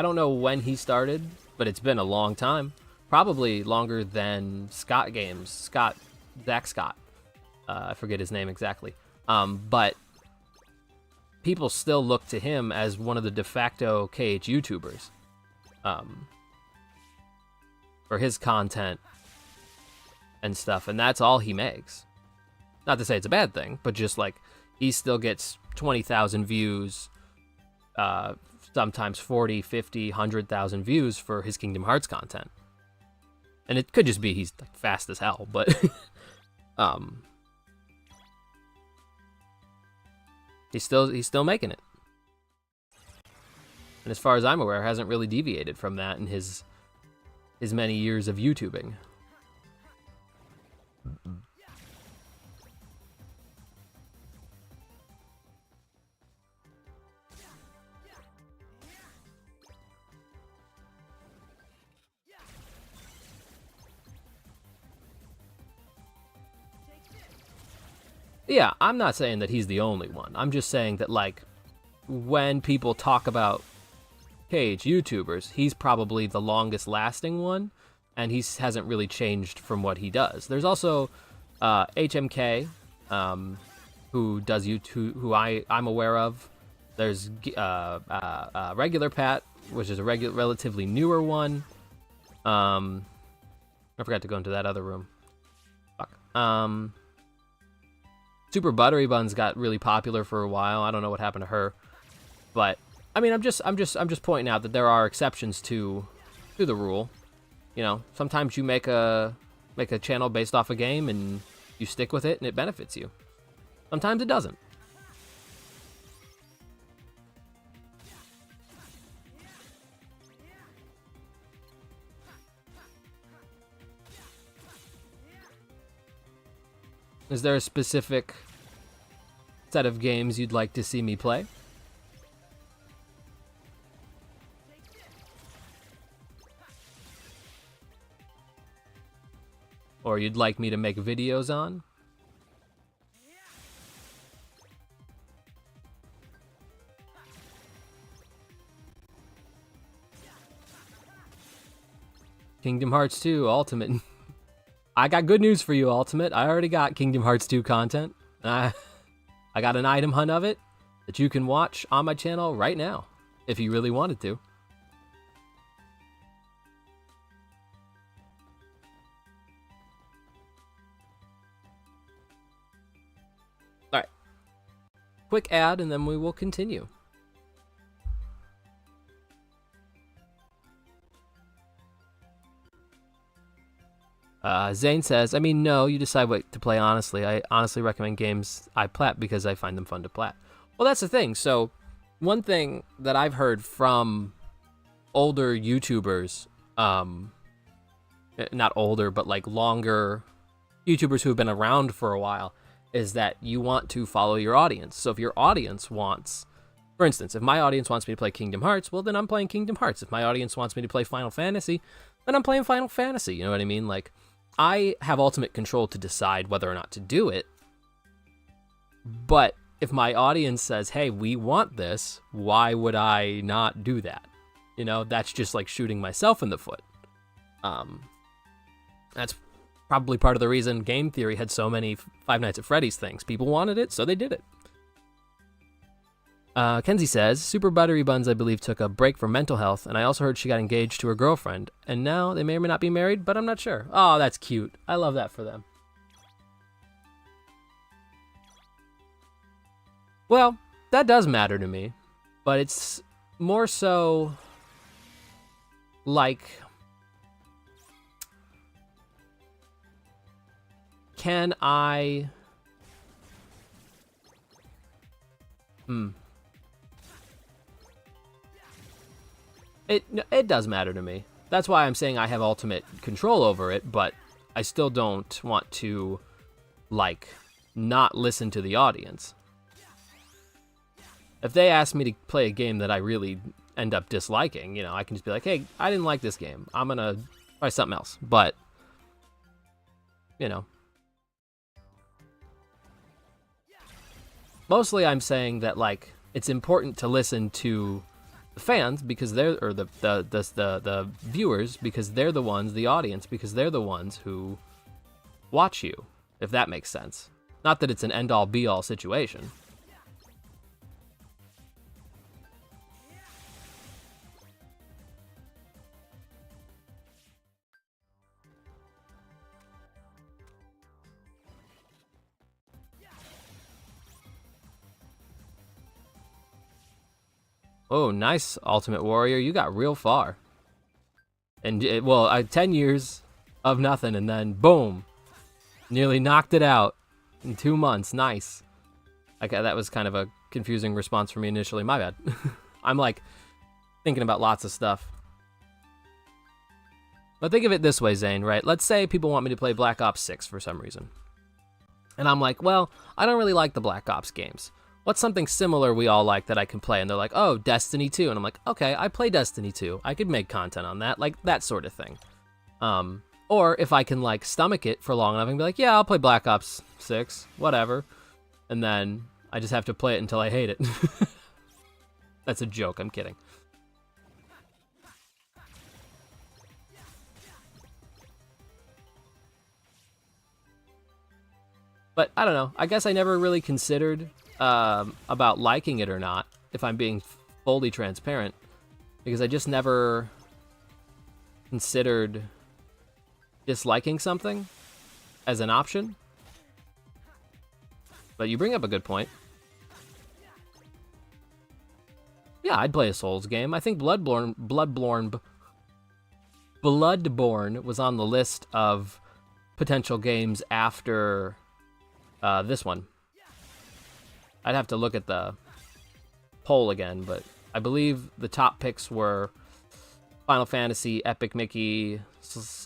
don't know when he started, but it's been a long time. Probably longer than Scott Games. Zach Scott. I forget his name exactly. But people still look to him as one of the de facto KH YouTubers for his content and stuff, and that's all he makes. Not to say it's a bad thing, but just like he still gets 20,000 views, sometimes 40, 50, 100,000 views for his Kingdom Hearts content. And it could just be he's like fast as hell, but he's still making it. And as far as I'm aware, hasn't really deviated from that in his many years of YouTubing. Yeah, I'm not saying that he's the only one. I'm just saying that, like, when people talk about KH YouTubers, he's probably the longest lasting one, and he hasn't really changed from what he does. There's also HMK, who does YouTube, who I'm aware of. There's Regular Pat, which is a relatively newer one. I forgot to go into that other room. Fuck. Super Buttery Buns got really popular for a while. I don't know what happened to her, but I mean, I'm just pointing out that there are exceptions to the rule. Sometimes you make a channel based off a game and you stick with it and it benefits you. Sometimes it doesn't. Is there a specific set of games you'd like to see me play? Or you'd like me to make videos on? Kingdom Hearts 2 Ultimate. I got good news for you, Ultimate. I already got Kingdom Hearts 2 content. I got an item hunt of it that you can watch on my channel right now, if you really wanted to. Alright. quick ad, and then we will continue. Zane says, I mean, no, you decide what to play honestly. I honestly recommend games I plat because I find them fun to plat. Well, that's the thing. So one thing that I've heard from older YouTubers, not older, but like longer YouTubers who have been around for a while, is that you want to follow your audience. So if your audience wants, for instance, if my audience wants me to play Kingdom Hearts, well, then I'm playing Kingdom Hearts. If my audience wants me to play Final Fantasy, then I'm playing Final Fantasy. You know what I mean? Like, I have ultimate control to decide whether or not to do it. But if my audience says, hey, we want this, why would I not do that? You know, that's just like shooting myself in the foot. That's probably part of the reason Game Theory had so many Five Nights at Freddy's things. People wanted it, so they did it. Kenzie says, Super Buttery Buns, I believe, took a break for mental health, and I also heard she got engaged to her girlfriend, and now they may or may not be married, but I'm not sure. Oh, that's cute. I love that for them. Well, that does matter to me, but it's more so like, can I... It does matter to me. That's why I'm saying I have ultimate control over it, but I still don't want to, like, not listen to the audience. If they ask me to play a game that I really end up disliking, you know, I can just be like, hey, I didn't like this game. I'm gonna try something else. But, you know. Mostly I'm saying that, like, it's important to listen to the fans because they're, or the viewers, because they're the ones, the audience, because they're the ones who watch you, if that makes sense. Not that it's an end-all be-all situation. Oh, nice, Ultimate Warrior. You got real far. And, 10 years of nothing, and then, boom. Nearly knocked it out in 2 months. Nice. Okay, that was kind of a confusing response for me initially. My bad. I'm, like, thinking about lots of stuff. But think of it this way, Zane, right? Let's say people want me to play Black Ops 6 for some reason. And I'm like, well, I don't really like the Black Ops games. What's something similar we all like that I can play? And they're like, oh, Destiny 2. And I'm like, okay, I play Destiny 2. I could make content on that, like that sort of thing. Or if I can like stomach it for long enough and be like, yeah, I'll play Black Ops 6, whatever. And then I just have to play it until I hate it. That's a joke, I'm kidding. But I don't know, I guess I never really considered about liking it or not, if I'm being fully transparent, because I just never considered disliking something as an option. But you bring up a good point. Yeah, I'd play a Souls game. I think Bloodborne was on the list of potential games after this one. I'd have to look at the poll again, but I believe the top picks were Final Fantasy, Epic Mickey,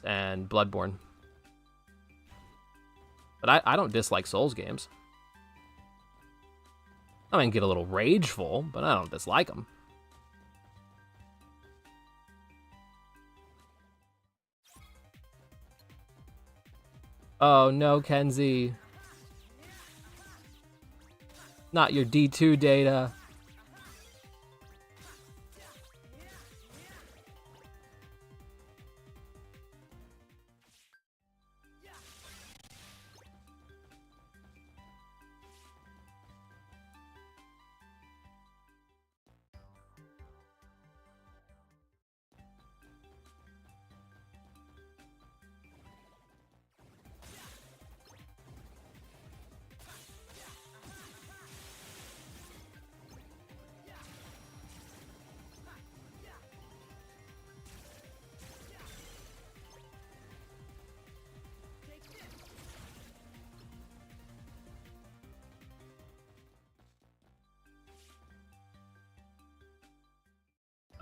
and Bloodborne. But I don't dislike Souls games. I mean, get a little rageful, but I don't dislike them. Oh no, Kenzie. Not your D2 data.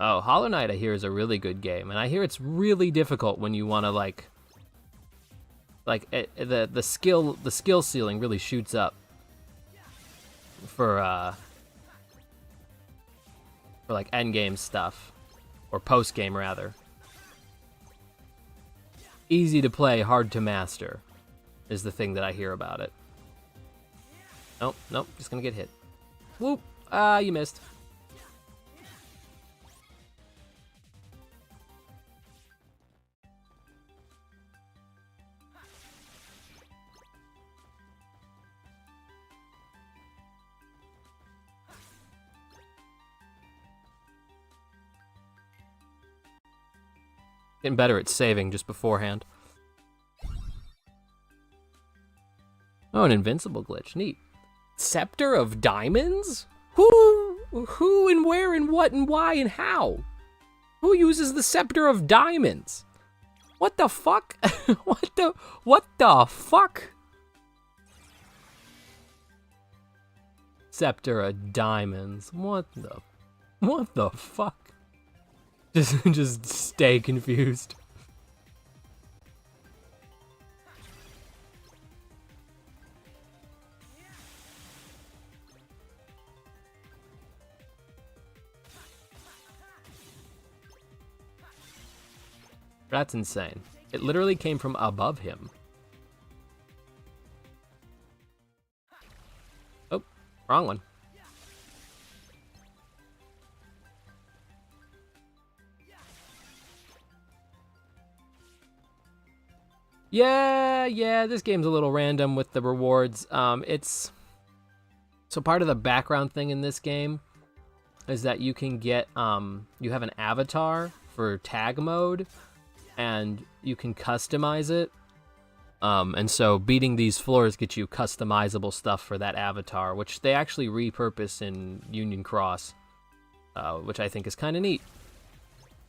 Oh, Hollow Knight I hear is a really good game, and I hear it's really difficult when you want to the skill ceiling really shoots up for like end game stuff, or post game rather. Easy to play, hard to master is the thing that I hear about it. Nope, just gonna get hit. Whoop! Ah, you missed. Getting better at saving just beforehand. Oh, an invincible glitch. Neat. Scepter of Diamonds? Who and where and what and why and how? Who uses the Scepter of Diamonds? What the fuck? What the fuck? Scepter of Diamonds. What the fuck? Just stay confused. That's insane. It literally came from above him. Oh, wrong one. Yeah, this game's a little random with the rewards. It's... So part of the background thing in this game is that you can get, you have an avatar for tag mode, and you can customize it. And so beating these floors gets you customizable stuff for that avatar, which they actually repurpose in Union Cross, which I think is kind of neat.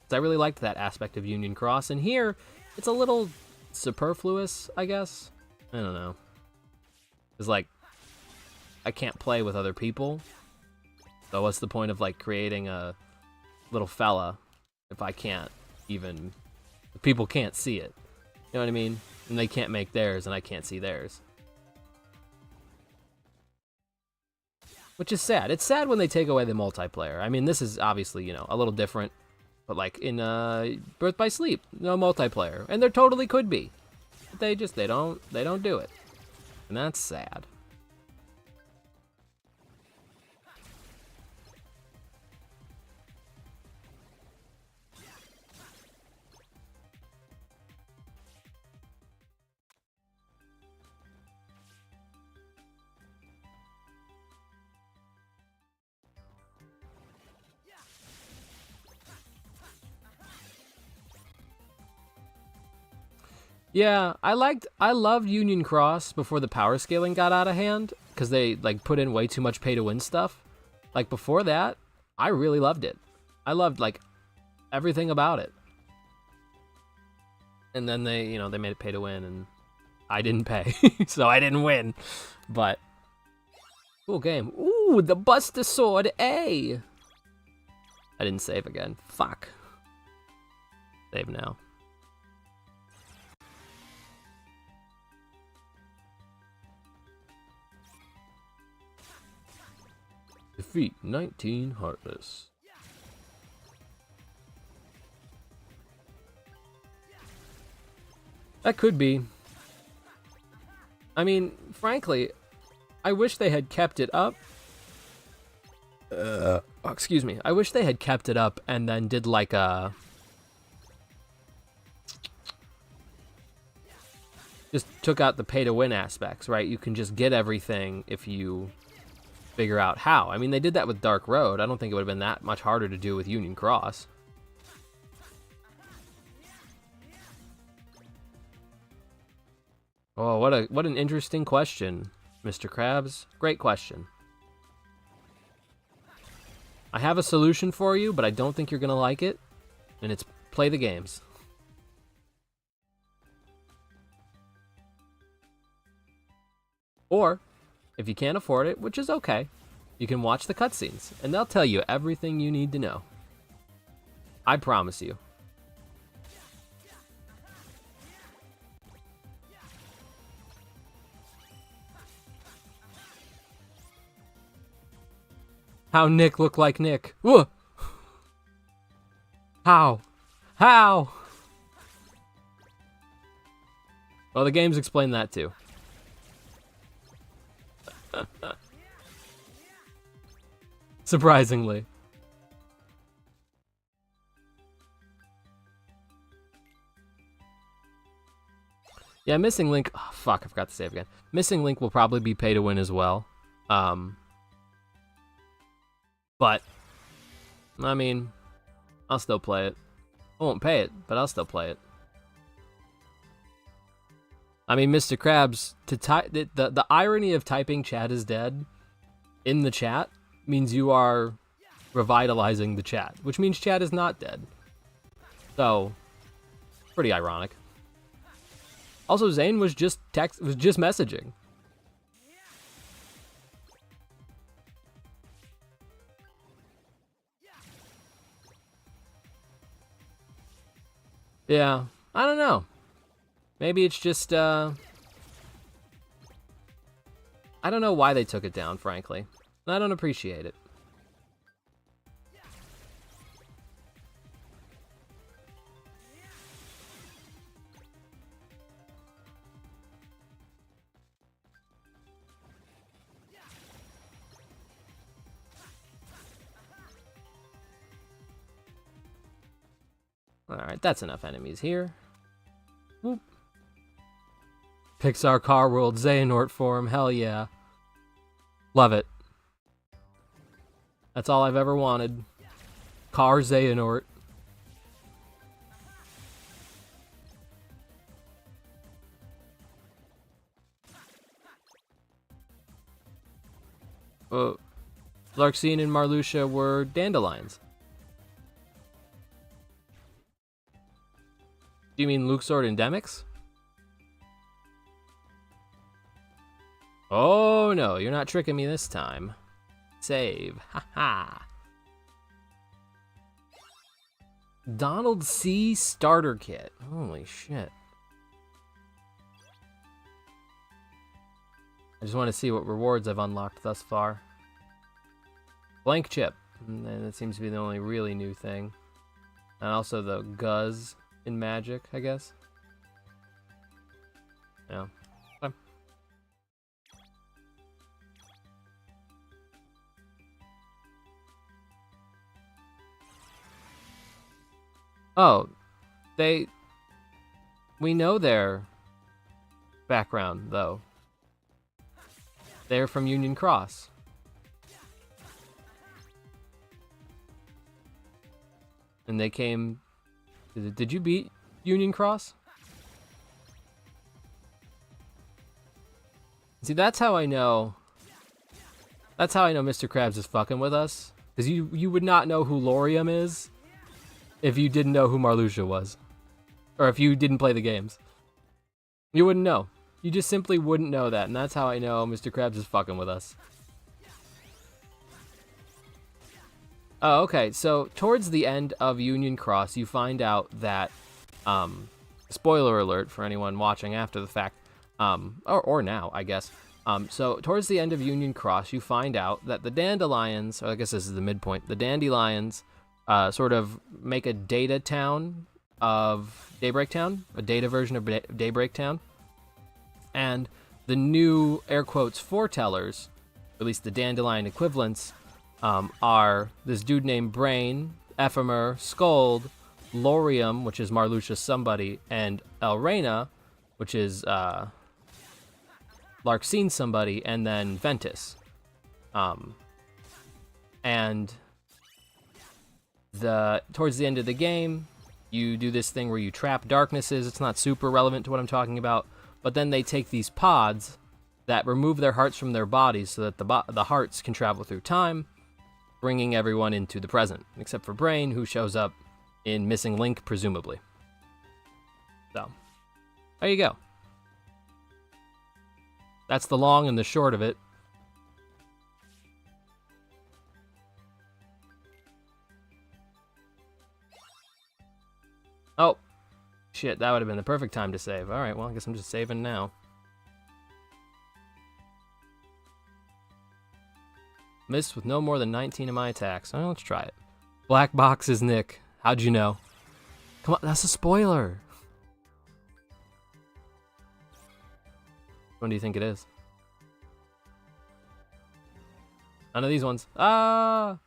'Cause I really liked that aspect of Union Cross, and here, it's a little superfluous, I guess. I don't know. It's like, I can't play with other people, so what's the point of like creating a little fella if I can't even, if people can't see it, you know what I mean? And they can't make theirs and I can't see theirs, which is sad. It's sad when they take away the multiplayer. I mean, this is obviously, you know, a little different, but like in Birth by Sleep, no multiplayer, and there totally could be, but they don't do it, and that's sad. Yeah, I loved Union Cross before the power scaling got out of hand, because they like put in way too much pay to win stuff. Like before that, I really loved it. I loved like everything about it. And then they, you know, they made it pay to win, and I didn't pay, so I didn't win. But cool game. Ooh, the Buster Sword A. I didn't save again. Fuck. Save now. Defeat 19 Heartless. That could be. I mean, frankly, I wish they had kept it up. Excuse me. I wish they had kept it up and then did like a... Just took out the pay-to-win aspects, right? You can just get everything if you figure out how. I mean, they did that with Dark Road. I don't think it would have been that much harder to do with Union Cross. Oh, what an interesting question, Mr. Krabs. Great question. I have a solution for you, but I don't think you're gonna like it, and it's play the games. Or, if you can't afford it, which is okay, you can watch the cutscenes, and they'll tell you everything you need to know. I promise you. How Nick look like Nick. Whoa! How? How? Well, the games explain that too. Surprisingly. Yeah, Missing Link. Oh, fuck, I forgot to save again. Missing Link will probably be pay to win as well. But, I mean, I'll still play it. I won't pay it, but I'll still play it. I mean, Mr. Krabs, to type the irony of typing "chat is dead" in the chat means you are revitalizing the chat, which means chat is not dead. So, pretty ironic. Also, Zane was just messaging. Yeah, I don't know. Maybe it's just, I don't know why they took it down, frankly. And I don't appreciate it. Alright, that's enough enemies here. Whoop. Pixar Car World Xehanort form, hell yeah. Love it. That's all I've ever wanted. Car Xehanort. Larxene and Marluxia were dandelions. Do you mean Luxord and Demix? Oh no, you're not tricking me this time. Save. Haha. Donald C. Starter Kit. Holy shit. I just want to see what rewards I've unlocked thus far. Blank chip. And that seems to be the only really new thing. And also the Guzz in Magic, I guess. Yeah. Okay. Oh, we know their background, though. They're from Union Cross. And they came... Did you beat Union Cross? See, that's how I know... That's how I know Mr. Krabs is fucking with us. Because you would not know who Laurium is if you didn't know who Marluxia was. Or if you didn't play the games. You wouldn't know. You just simply wouldn't know that, and that's how I know Mr. Krabs is fucking with us. Oh, okay, so towards the end of Union Cross, you find out that, spoiler alert for anyone watching after the fact, or now, I guess. So towards the end of Union Cross, you find out that the Dandelions, or I guess this is the midpoint, the Dandelions sort of make a data town of Daybreak Town, a data version of Daybreak Town. And the new, air quotes, foretellers, at least the Dandelion equivalents, are this dude named Brain, Ephemer, Scold, Laurium, which is Marluxia's somebody, and Elrena, which is Larxene somebody, and then Ventus. And towards the end of the game, you do this thing where you trap darknesses. It's not super relevant to what I'm talking about, but then they take these pods that remove their hearts from their bodies so that the hearts can travel through time, bringing everyone into the present, except for Brain, who shows up in Missing Link, presumably. So, there you go. That's the long and the short of it. Shit, that would have been the perfect time to save. Alright, well, I guess I'm just saving now. Missed with no more than 19 of my attacks. Well, let's try it. Black box is Nick. How'd you know? Come on, that's a spoiler. When do you think it is? None of these ones. Ah!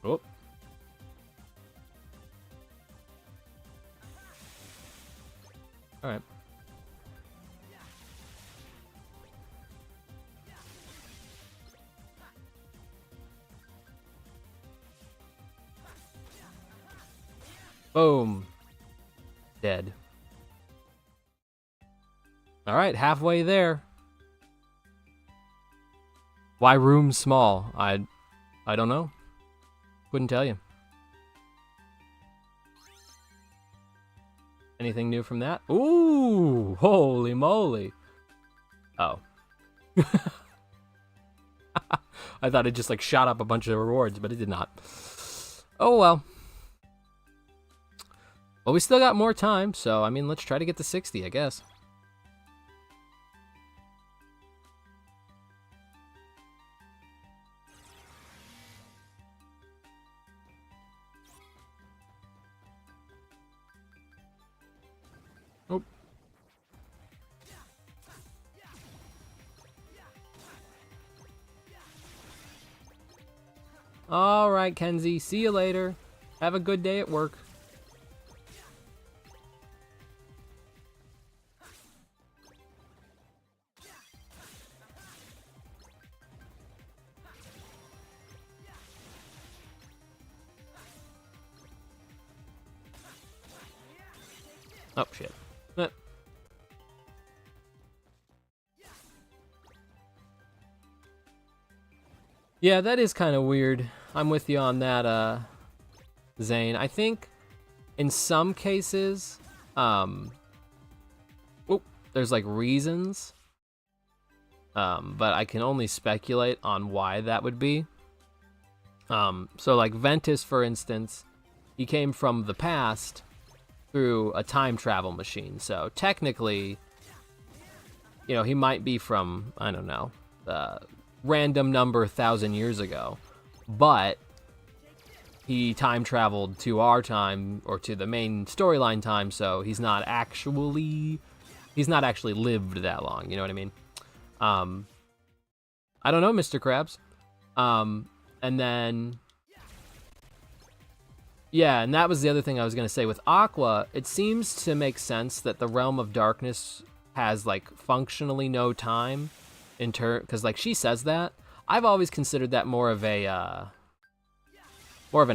Oh. All right. Boom. Dead. All right, halfway there. Why room small? I don't know. Couldn't tell you. Anything new from that? Ooh, holy moly. Oh. I thought it just like shot up a bunch of rewards, but it did not. Oh well. Well, we still got more time, so I mean, let's try to get to 60, I guess. Oh. All right, Kenzie. See you later. Have a good day at work. Oh, shit. Yeah, that is kind of weird. I'm with you on that, Zane. I think in some cases, there's like reasons, but I can only speculate on why that would be. So like Ventus, for instance, he came from the past through a time travel machine. So technically, you know, he might be from, I don't know, random number 1,000 years ago, but he time traveled to our time, or to the main storyline time, so he's not actually lived that long, you know what I mean? I don't know, Mr. Krabs. And then, yeah, and that was the other thing I was going to say. With Aqua, it seems to make sense that the Realm of Darkness has, like, functionally no time, because, like, she says that. I've always considered that more of an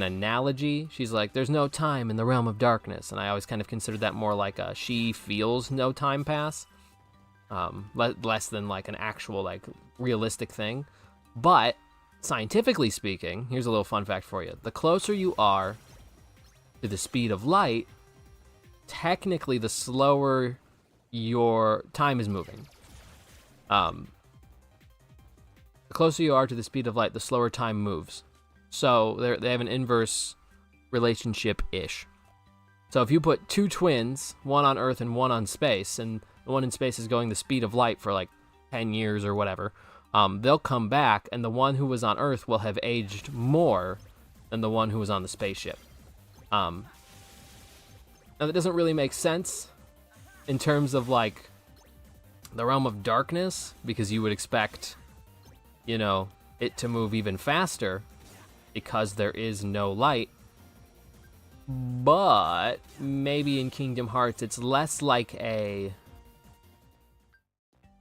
analogy. She's like, there's no time in the Realm of Darkness, and I always kind of considered that more like she feels no time pass, less than, like, an actual, like, realistic thing. But scientifically speaking, here's a little fun fact for you. The closer you are to the speed of light, technically the slower your time is moving. The closer you are to the speed of light, the slower time moves. So they have an inverse relationship-ish. So if you put two twins, one on Earth and one on space, and the one in space is going the speed of light for like 10 years or whatever, they'll come back, and the one who was on Earth will have aged more than the one who was on the spaceship. Now that doesn't really make sense in terms of like the Realm of Darkness, because you would expect, you know, it to move even faster because there is no light. But maybe in Kingdom Hearts it's less like a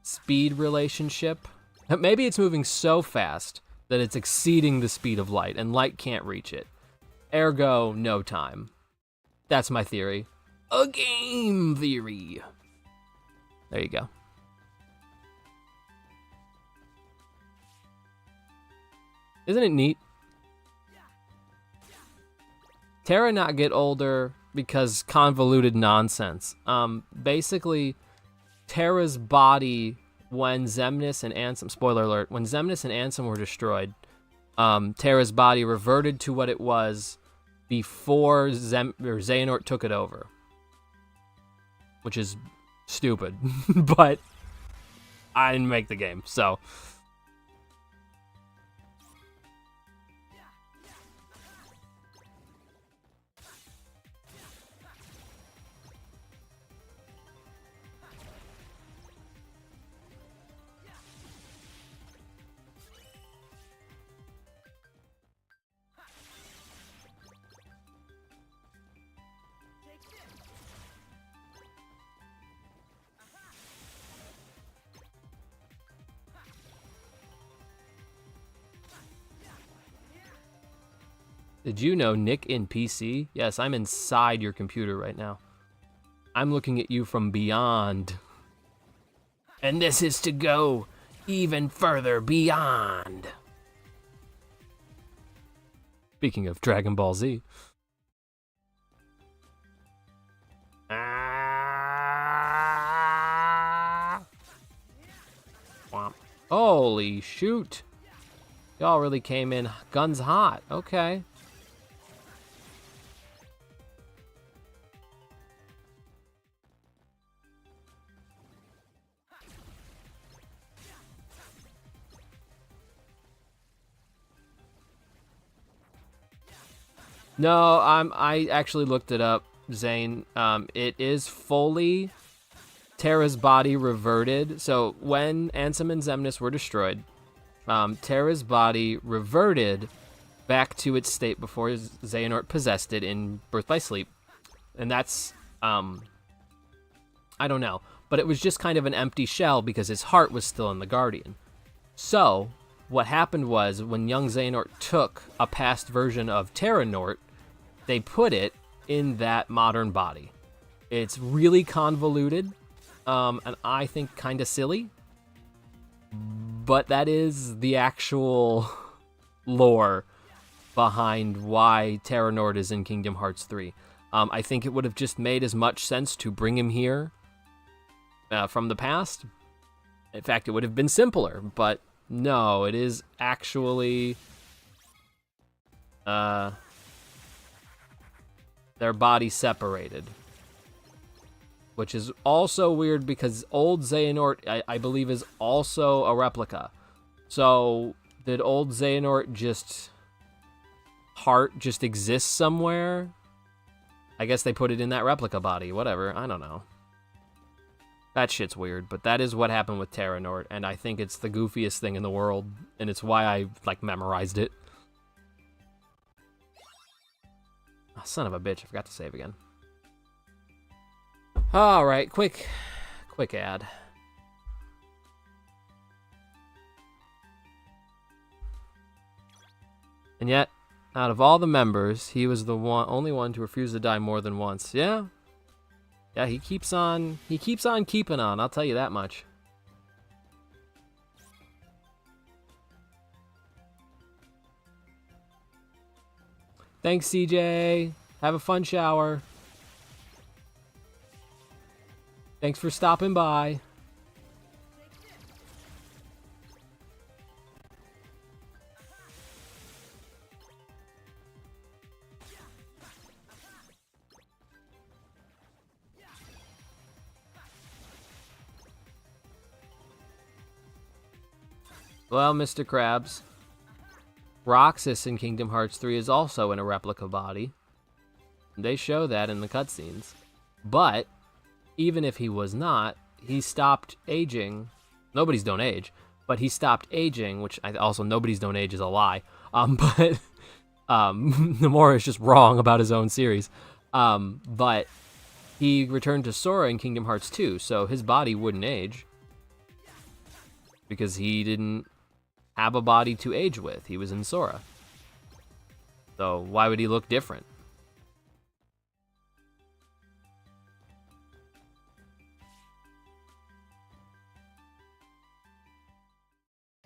speed relationship. Maybe it's moving so fast that it's exceeding the speed of light, and light can't reach it. Ergo, no time. That's my theory. A game theory. There you go. Isn't it neat? Terra not get older because convoluted nonsense. Basically, Terra's body, when Xemnas and Ansem, spoiler alert, when Xemnas and Ansem were destroyed, Terra's body reverted to what it was before Xehanort took it over. Which is stupid, but I didn't make the game, so... Did you know Nick in PC? Yes, I'm inside your computer right now. I'm looking at you from beyond. And this is to go even further beyond. Speaking of Dragon Ball Z. Holy shoot. Y'all really came in guns hot. Okay. No, I actually looked it up, Zane. It is fully Terra's body reverted. So when Ansem and Xemnas were destroyed, Terra's body reverted back to its state before Xehanort possessed it in Birth by Sleep. And that's, I don't know. But it was just kind of an empty shell because his heart was still in the Guardian. So what happened was when young Xehanort took a past version of Terranort, they put it in that modern body. It's really convoluted, and I think kind of silly, but that is the actual lore behind why Terranort is in Kingdom Hearts 3. I think it would have just made as much sense to bring him here from the past. In fact, it would have been simpler, but no, it is actually... their body separated. Which is also weird because old Xehanort, I believe, is also a replica. So, did old Xehanort heart just exist somewhere? I guess they put it in that replica body, whatever, I don't know. That shit's weird, but that is what happened with Terranort, and I think it's the goofiest thing in the world, and it's why I, memorized it. Oh, son of a bitch, I forgot to save again. Alright, quick ad. And yet, out of all the members, he was the only one to refuse to die more than once. Yeah? Yeah, he keeps on keeping on, I'll tell you that much. Thanks, CJ. Have a fun shower. Thanks for stopping by. Well, Mr. Krabs, Roxas in Kingdom Hearts 3 is also in a replica body. They show that in the cutscenes. But, even if he was not, he stopped aging. Nobody's don't age, but he stopped aging, which also nobody's don't age is a lie. But Nomura is just wrong about his own series. But he returned to Sora in Kingdom Hearts 2, so his body wouldn't age. Because he didn't have a body to age with. He was in Sora. So why would he look different?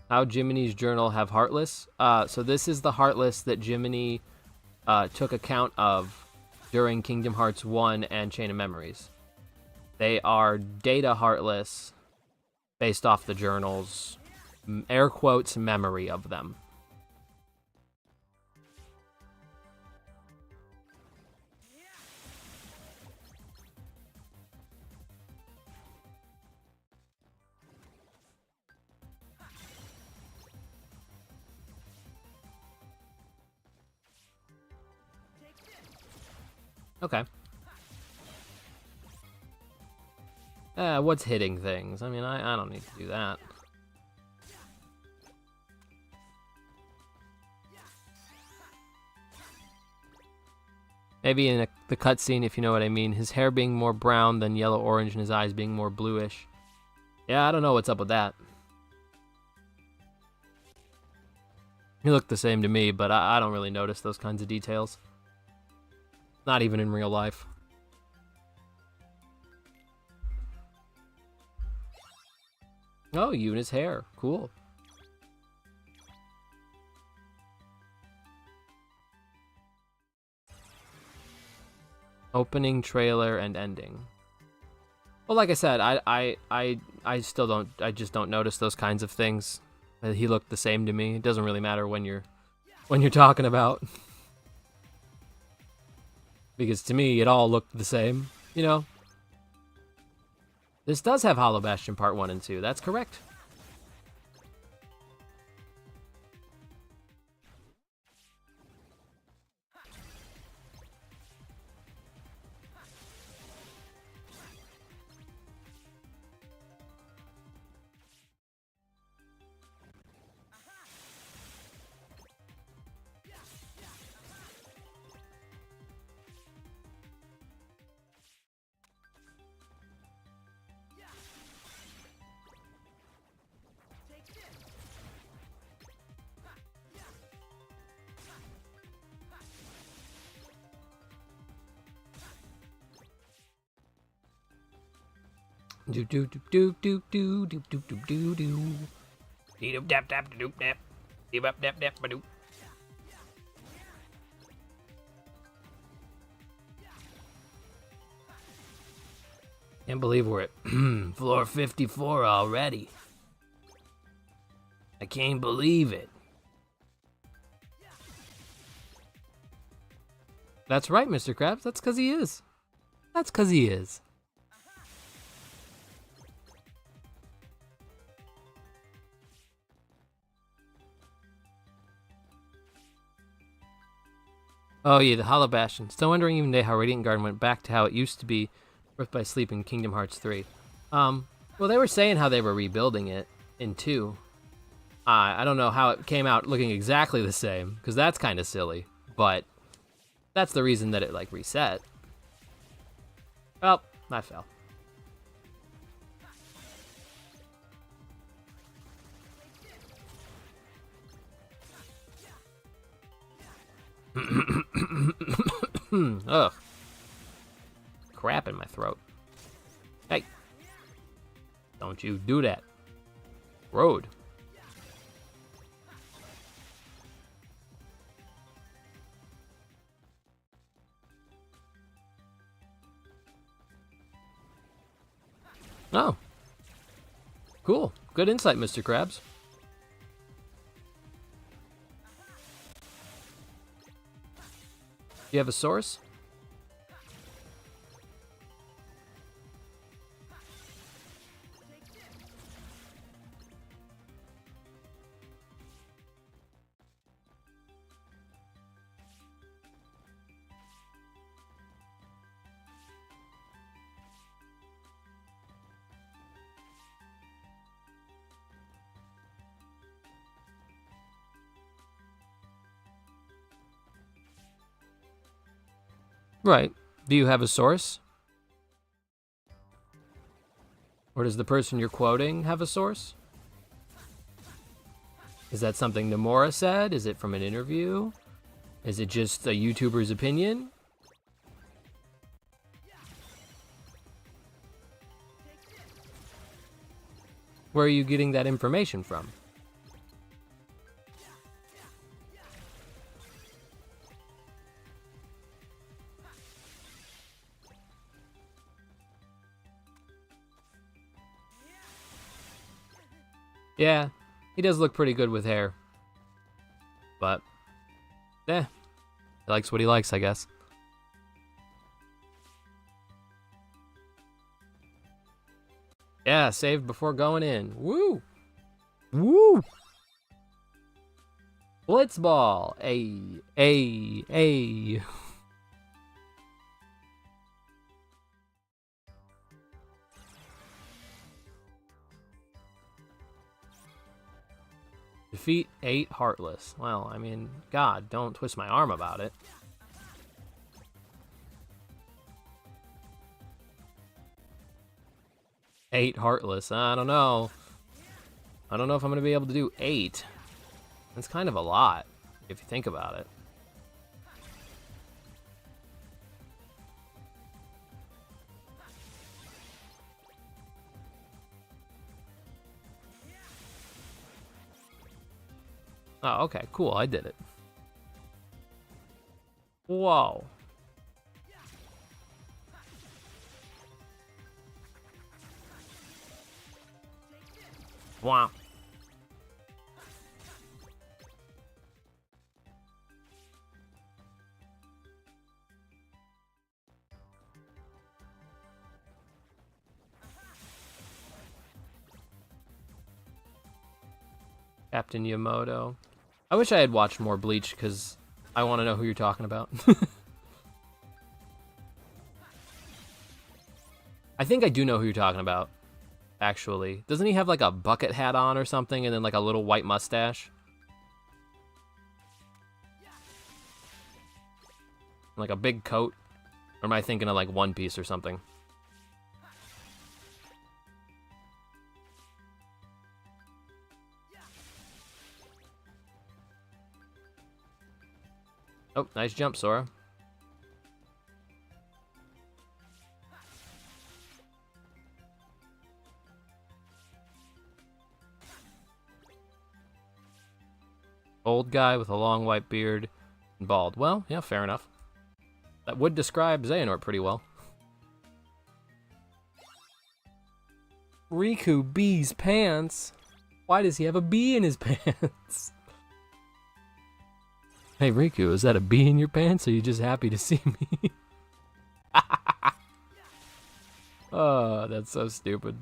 How Jiminy's journal have Heartless? So this is the Heartless that Jiminy took account of during Kingdom Hearts 1 and Chain of Memories. They are data Heartless based off the journal's, air quotes, memory of them. Okay. What's hitting things? I mean, I don't need to do that. Maybe in the cutscene, if you know what I mean. His hair being more brown than yellow-orange and his eyes being more bluish. Yeah, I don't know what's up with that. He looked the same to me, but I don't really notice those kinds of details. Not even in real life. Oh, Yuna's hair. Cool. Opening, trailer, and ending. Well, like I said, I still don't. I just don't notice those kinds of things. He looked the same to me. It doesn't really matter when you're talking about. Because to me, it all looked the same, you know? This does have Hollow Bastion Part 1 and 2, that's correct. Do do do do do do do do do do do. Doop dap dap doop dap. Doop up dap dap doop. Can't believe we're at floor 54 already. I can't believe it. That's right, Mr. Krabs. That's because he is. That's because he is. Oh yeah, the Hollow Bastion. Still wondering even today how Radiant Garden went back to how it used to be, Birth by Sleep in Kingdom Hearts 3. Well, they were saying how they were rebuilding it in 2. I don't know how it came out looking exactly the same, because that's kind of silly, but that's the reason that it, like, reset. Well, I fell. Ugh. Crap in my throat. Hey. Don't you do that. Road. Oh. Cool. Good insight, Mr. Krabs. You have a source? Right. Do you have a source? Or does the person you're quoting have a source? Is that something Nomura said? Is it from an interview? Is it just a YouTuber's opinion? Where are you getting that information from? Yeah, he does look pretty good with hair. But, he likes what he likes, I guess. Yeah, saved before going in. Woo! Woo! Blitzball! Ay. Defeat 8 Heartless. Well, I mean, God, don't twist my arm about it. Eight Heartless. I don't know. I don't know if I'm going to be able to do 8. That's kind of a lot, if you think about it. Oh, okay, cool, I did it. Whoa. Wow. Captain Yamoto. I wish I had watched more Bleach, because I want to know who you're talking about. I think I do know who you're talking about, actually. Doesn't he have like a bucket hat on or something, and then like a little white mustache? Like a big coat? Or am I thinking of like One Piece or something? Oh, nice jump, Sora. Old guy with a long white beard and bald. Well, yeah, fair enough. That would describe Xehanort pretty well. Riku B's pants? Why does he have a bee in his pants? Hey Riku, is that a bee in your pants, or are you just happy to see me? Oh, that's so stupid.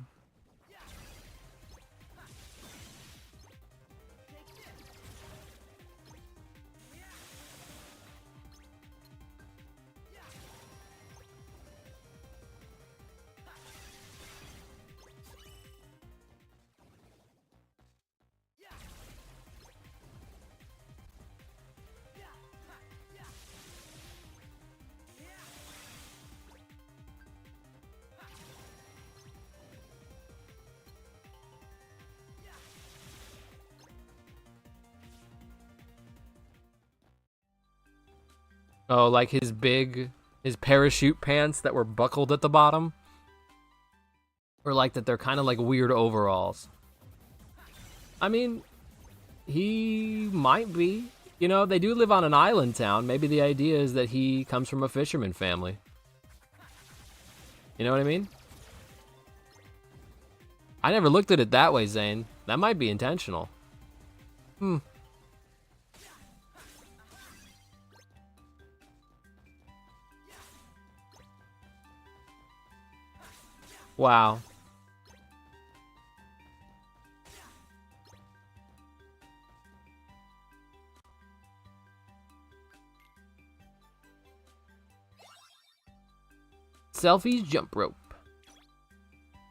Oh, like his parachute pants that were buckled at the bottom? Or like that they're kind of like weird overalls? I mean, he might be. You know, they do live on an island town. Maybe the idea is that he comes from a fisherman family. You know what I mean? I never looked at it that way, Zane. That might be intentional. Wow. Selfies jump rope.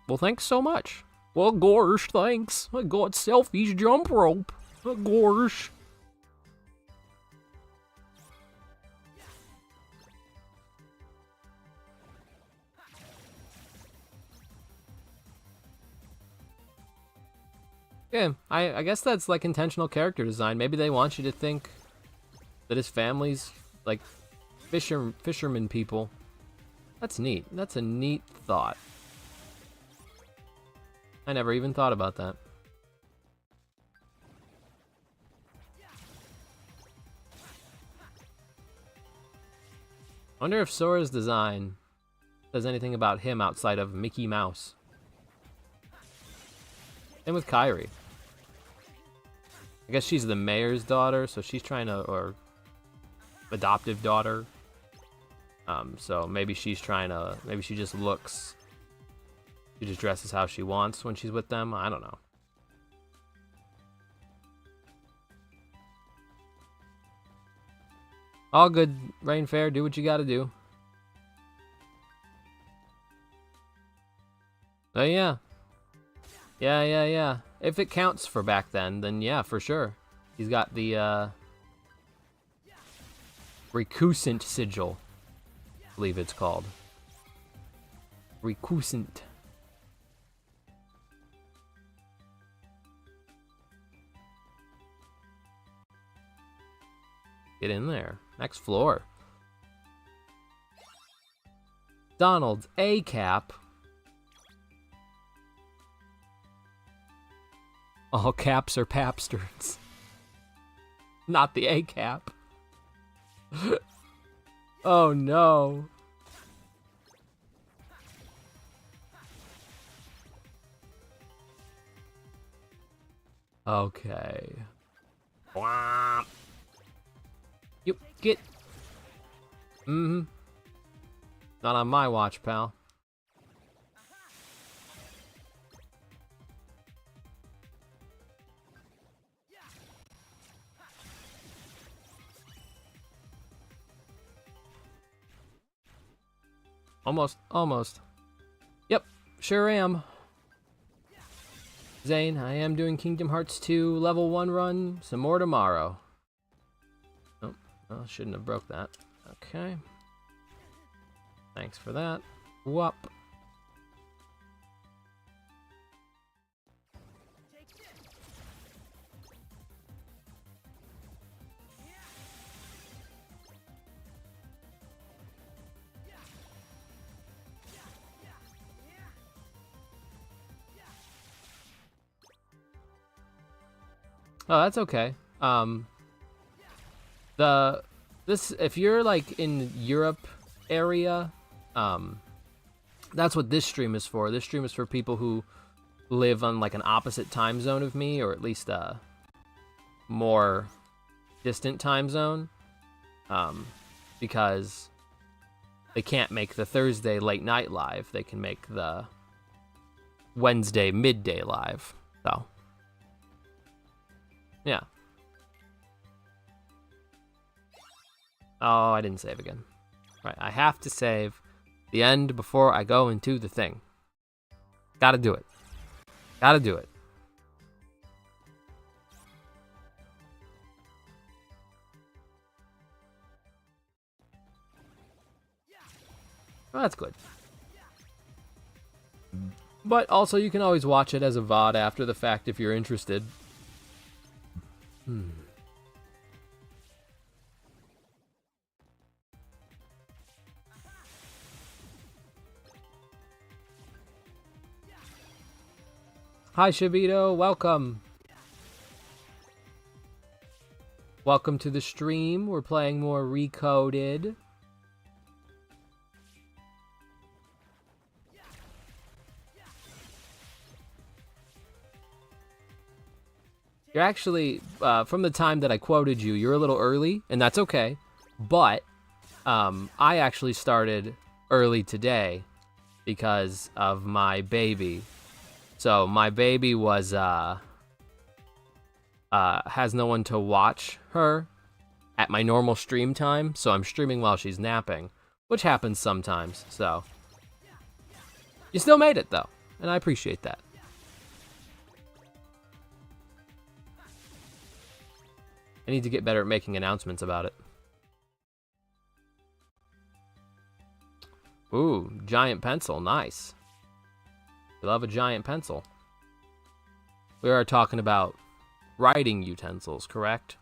Well, thanks so much. Well, gosh, thanks. I got selfies jump rope. Gosh. Yeah, I guess that's like intentional character design. Maybe they want you to think that his family's like fisherman people. That's neat. That's a neat thought. I never even thought about that. I wonder if Sora's design says anything about him outside of Mickey Mouse. Same with Kairi. I guess she's the mayor's daughter, so she's trying to, or adoptive daughter. So maybe she's trying to, maybe she just looks, she just dresses how she wants when she's with them. I don't know. All good, Rain Fair. Do what you gotta do. Oh, yeah. Yeah. If it counts for back then yeah, for sure. He's got the, recusant sigil. I believe it's called. Recusant. Get in there. Next floor. Donald's A cap. All caps are papsters. Not the A cap. Oh no. Okay. Wah. You get. Not on my watch, pal. Almost. Yep, sure am. Zane, I am doing Kingdom Hearts 2 level 1 run. Some more tomorrow. Oh, well, shouldn't have broke that. Okay. Thanks for that. Whoop. Oh, that's okay. If you're like in Europe area, that's what this stream is for. This stream is for people who live on like an opposite time zone of me, or at least a more distant time zone, because they can't make the Thursday late night live. They can make the Wednesday midday live. So. Yeah. Oh, I didn't save again. Right, I have to save the end before I go into the thing. Gotta do it. Gotta do it. Well, that's good. But also, you can always watch it as a VOD after the fact if you're interested. Hi, Shabito. Welcome. Welcome to the stream. We're playing more Recoded. You're actually, from the time that I quoted you, you're a little early, and that's okay. But I actually started early today because of my baby. So my baby was has no one to watch her at my normal stream time, so I'm streaming while she's napping, which happens sometimes. So you still made it though, and I appreciate that. I need to get better at making announcements about it. Ooh, giant pencil, nice. We love a giant pencil. We are talking about writing utensils, correct?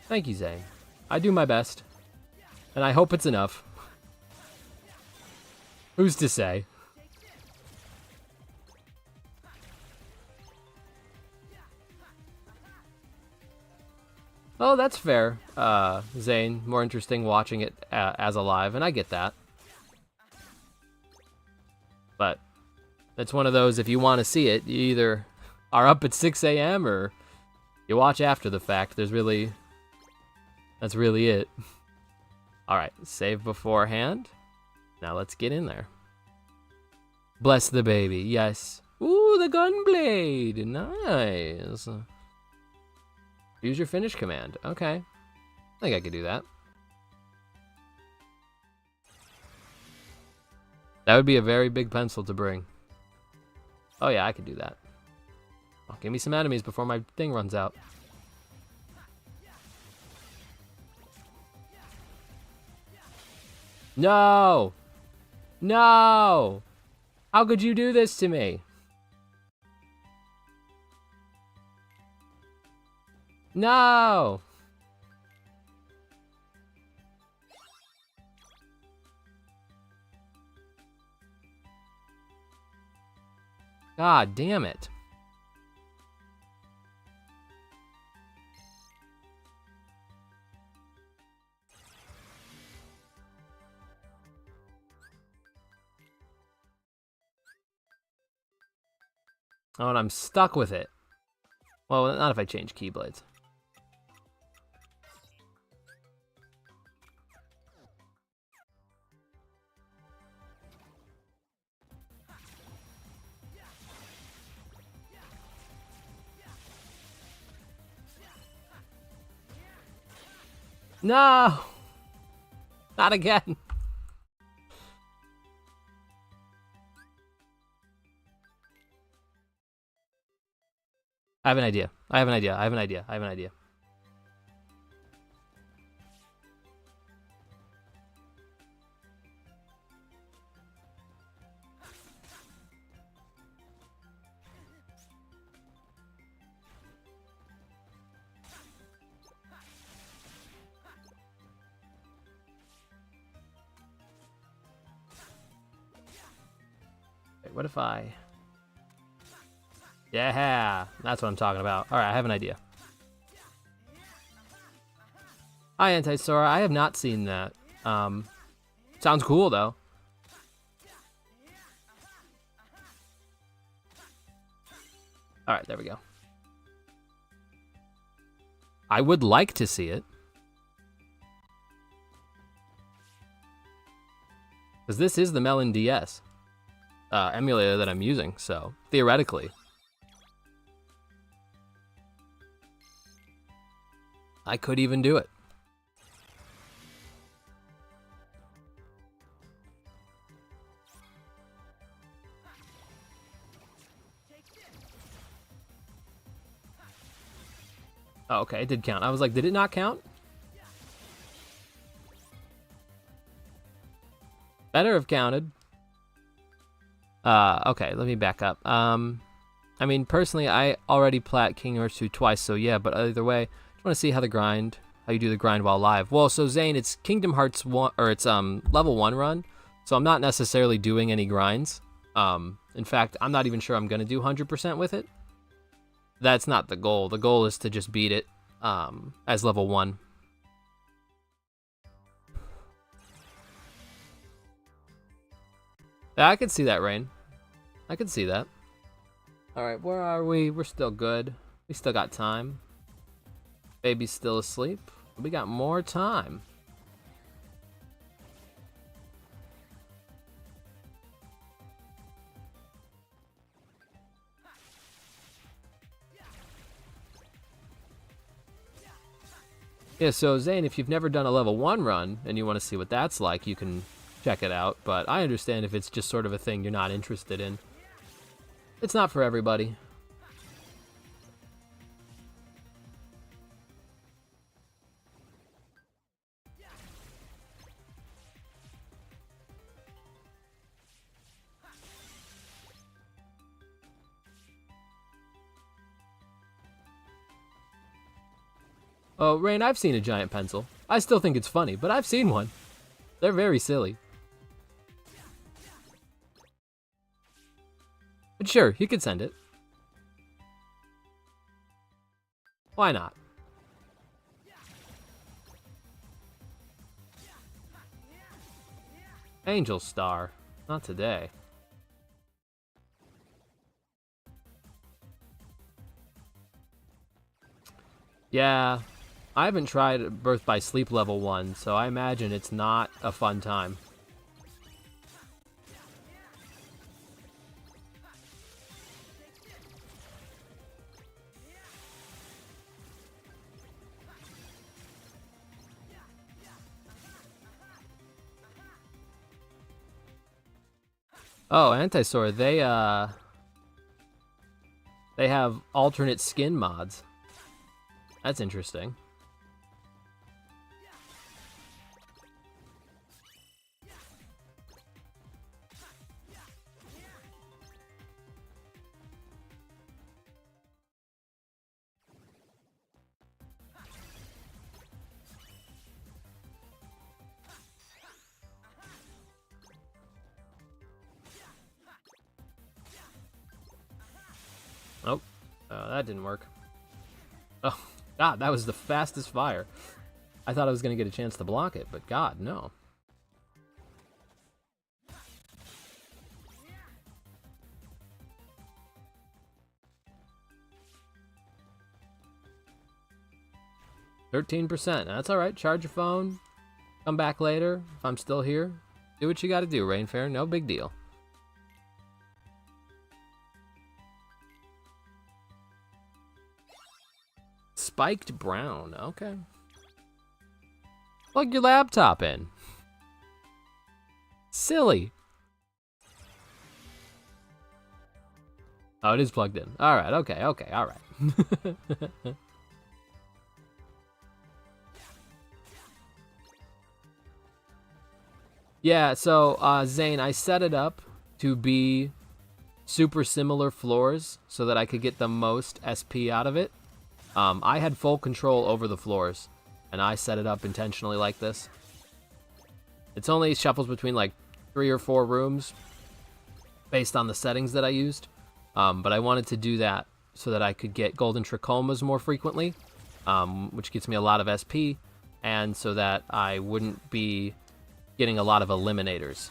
Thank you, Zane. I do my best. And I hope it's enough. Who's to say? Oh, that's fair, Zane. More interesting watching it as a live, and I get that. But It's one of those, if you want to see it, you either are up at 6 a.m. or you watch after the fact. That's really it. All right, save beforehand. Now let's get in there. Bless the baby, yes. Ooh, the gunblade, nice. Use your finish command, okay. I think I could do that. That would be a very big pencil to bring. Oh yeah, I could do that. Oh, give me some enemies before my thing runs out. No! No! How could you do this to me? No! God damn it. Oh, and I'm stuck with it. Well, not if I change Keyblades. No! Not again. I have an idea. I have an idea. I have an idea. I have an idea. Wait, what if I... Yeah, that's what I'm talking about. All right, I have an idea. Hi, Anti-Sora. I have not seen that. Sounds cool, though. All right, there we go. I would like to see it. Because this is the MelonDS emulator that I'm using, so theoretically. I could even do it. Oh, okay, it did count. I was like, did it not count? Better have counted. Okay, let me back up. I mean, personally, I already plat King Earth 2 twice, so yeah, but either way, I just want to see how you do the grind while live. Well, so Zane, it's Kingdom Hearts 1, or it's level 1 run, so I'm not necessarily doing any grinds. In fact, I'm not even sure I'm going to do 100% with it. That's not the goal. The goal is to just beat it as level 1. Yeah, I can see that, Rain. I can see that. Alright, where are we? We're still good. We still got time. Baby's still asleep. We got more time. Yeah, so Zane, if you've never done a level 1 run and you want to see what that's like, you can check it out. But I understand if it's just sort of a thing you're not interested in. It's not for everybody. Oh, Rain, I've seen a giant pencil. I still think it's funny, but I've seen one. They're very silly. But sure, you could send it. Why not? Angel Star. Not today. Yeah, I haven't tried Birth by Sleep level 1, so I imagine it's not a fun time. Oh, Antisora, they have alternate skin mods. That's interesting. Oh, that didn't work. Oh, God, that was the fastest fire. I thought I was going to get a chance to block it, but God, no. %. That's all right. Charge your phone. Come back later if I'm still here. Do what you got to do, Rainfair. No big deal. Spiked brown. Okay. Plug your laptop in. Silly. Oh, it is plugged in. All right. Okay. Okay. All right. Yeah. So, Zane, I set it up to be super similar floors so that I could get the most SP out of it. I had full control over the floors, and I set it up intentionally like this. It's only shuffles between like 3 or 4 rooms based on the settings that I used. But I wanted to do that so that I could get golden trichomas more frequently, which gets me a lot of SP, and so that I wouldn't be getting a lot of eliminators,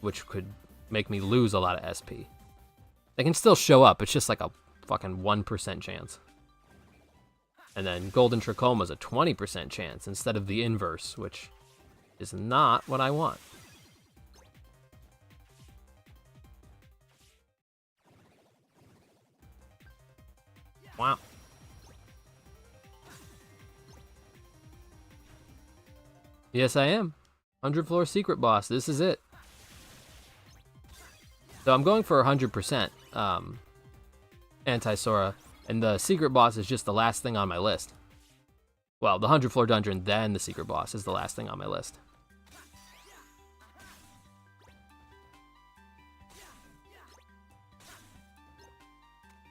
which could make me lose a lot of SP. They can still show up, it's just like a fucking 1% chance. And then golden trichoma is a 20% chance instead of the inverse, which is not what I want. Wow. Yes, I am. 100 floor secret boss. This is it. So I'm going for 100% Antisora, and the secret boss is just the last thing on my list. Well, the 100 floor dungeon, then the secret boss is the last thing on my list.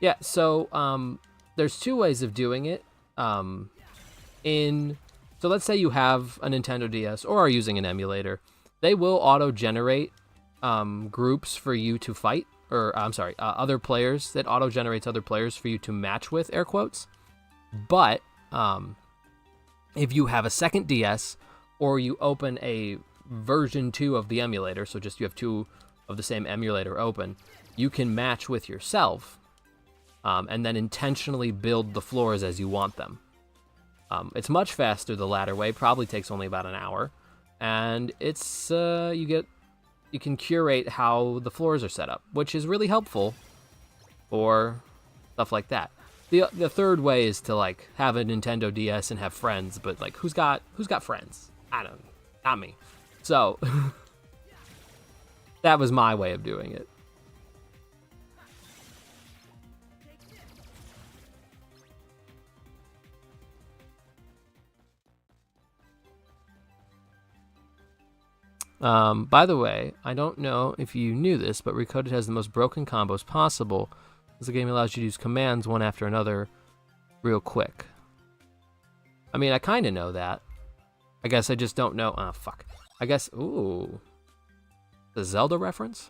Yeah, so there's 2 ways of doing it. So let's say you have a Nintendo DS or are using an emulator. They will auto-generate groups for you to fight, or I'm sorry, other players. That auto-generates other players for you to match with, air quotes. But if you have a second DS or you open a version 2 of the emulator, so just you have 2 of the same emulator open, you can match with yourself and then intentionally build the floors as you want them. It's much faster the latter way, probably takes only about an hour, and it's you can curate how the floors are set up, which is really helpful for stuff like that. The third way is to like have a Nintendo DS and have friends, but like who's got friends? I don't, not me. So that was my way of doing it. By the way, I don't know if you knew this, but Recoded has the most broken combos possible, as the game allows you to use commands one after another real quick. I mean, I kind of know that. I guess I just don't know. Ah, fuck. I guess, ooh. The Zelda reference?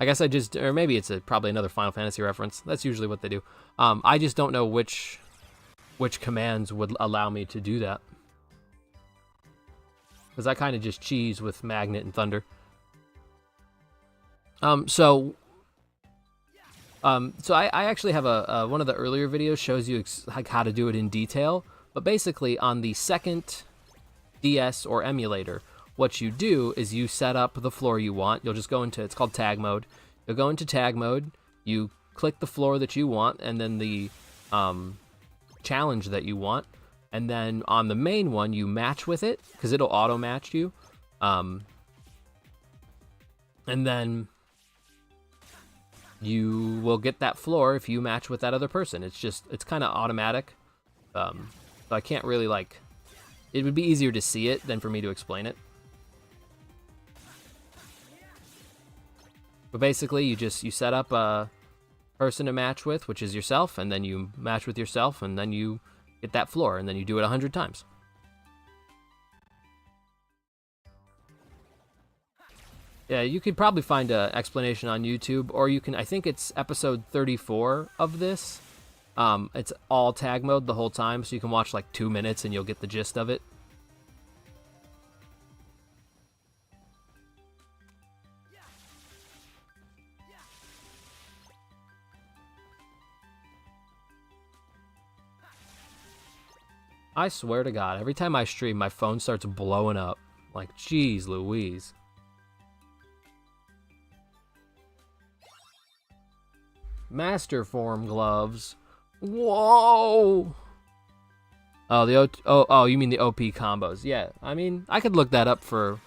I guess I just, or maybe it's probably another Final Fantasy reference. That's usually what they do. I just don't know which commands would allow me to do that. Because I kind of just cheese with Magnet and Thunder. So So I actually have one of the earlier videos shows you like how to do it in detail. But basically, on the second DS or emulator, what you do is you set up the floor you want. You'll just go into, it's called tag mode. You'll go into tag mode. You click the floor that you want, and then the challenge that you want. And then on the main one, you match with it, because it'll auto-match you. And then you will get that floor if you match with that other person. It's kind of automatic. So I can't really, like... It would be easier to see it than for me to explain it. But basically, you set up a person to match with, which is yourself, and then you match with yourself, and then you get that floor, and then you do it 100 times. Yeah, you could probably find an explanation on YouTube, or you can, I think it's episode 34 of this. It's all tag mode the whole time, so you can watch like 2 minutes and you'll get the gist of it. I swear to God, every time I stream, my phone starts blowing up. Like, geez Louise. Master form gloves. Whoa! Oh, you mean the OP combos? Yeah, I mean, I could look that up for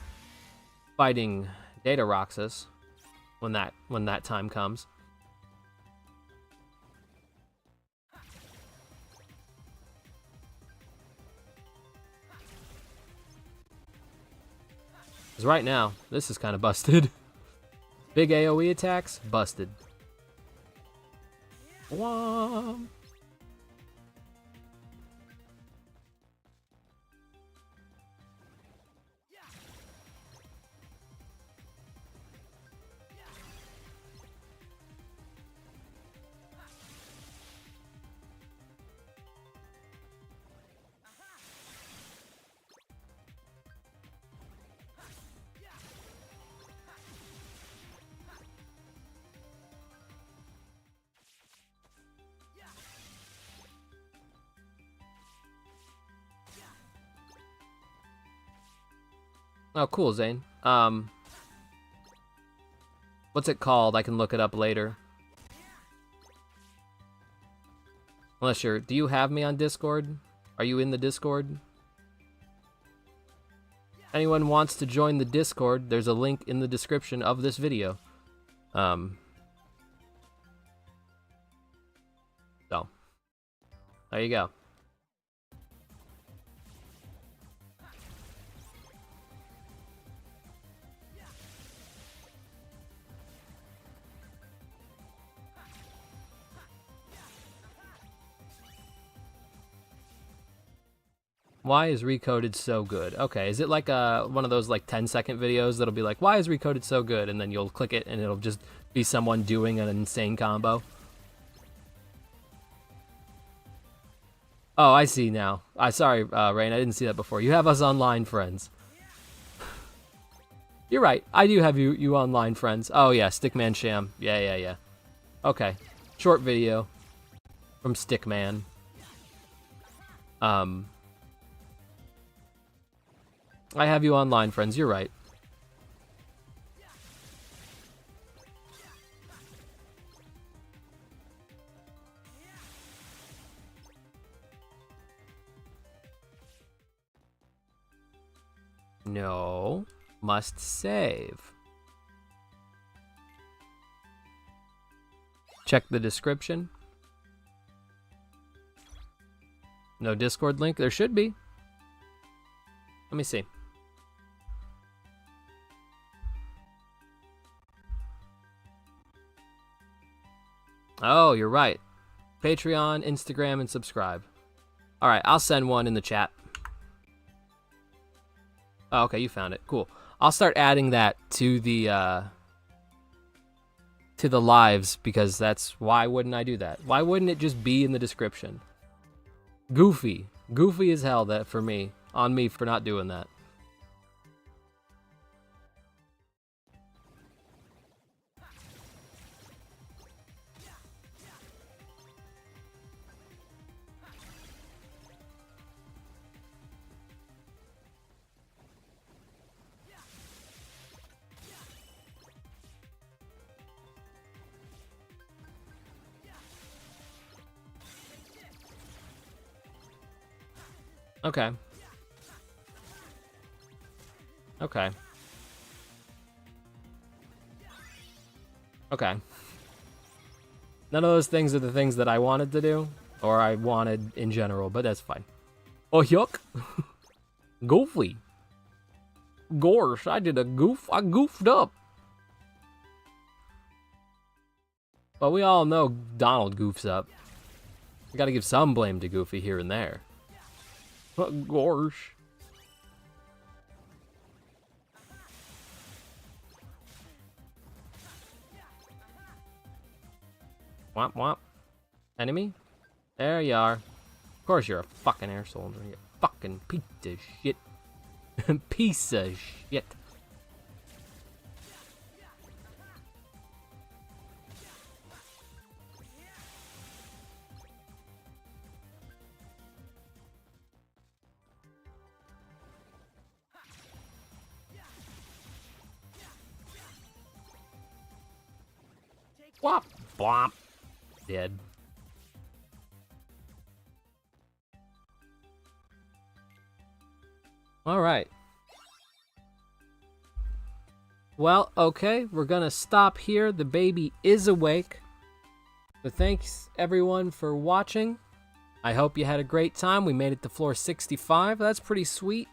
fighting Data Roxas when that time comes. Because right now, this is kind of busted. Big AoE attacks, busted. Wham! Oh, cool, Zane. What's it called? I can look it up later. Unless you're... Do you have me on Discord? Are you in the Discord? Anyone wants to join the Discord, there's a link in the description of this video. So. There you go. Why is Recoded so good? Okay, is it like one of those like 10-second videos that'll be like, why is Recoded so good? And then you'll click it and it'll just be someone doing an insane combo? Oh, I see now. Sorry, Rain, I didn't see that before. You have us online friends. You're right, I do have you online friends. Oh yeah, Stickman Sham. Yeah. Okay, short video from Stickman. I have you online, friends. You're right. No. Must save. Check the description. No Discord link? There should be. Let me see. Oh, you're right. Patreon, Instagram, and subscribe. All right, I'll send one in the chat. Oh, okay, you found it. Cool. I'll start adding that to the lives, because that's... Why wouldn't I do that? Why wouldn't it just be in the description? Goofy. Goofy as hell that for me. On me for not doing that. Okay. Okay. Okay. None of those things are the things that I wanted to do, or I wanted in general, but that's fine. Oh, yuck. Goofy. Gosh, I did a goof. I goofed up. But we all know Donald goofs up. I gotta give some blame to Goofy here and there. Gosh. Womp womp. Enemy? There you are. Of course you're a fucking air soldier. You fucking piece of shit. Piece of shit. Whop, blop. Dead. All right. Well, okay, we're gonna stop here. The baby is awake. So thanks everyone for watching. I hope you had a great time. We made it to floor 65. That's pretty sweet.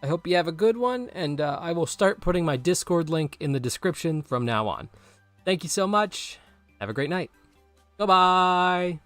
I hope you have a good one, and I will start putting my Discord link in the description from now on. Thank you so much. Have a great night. Bye-bye.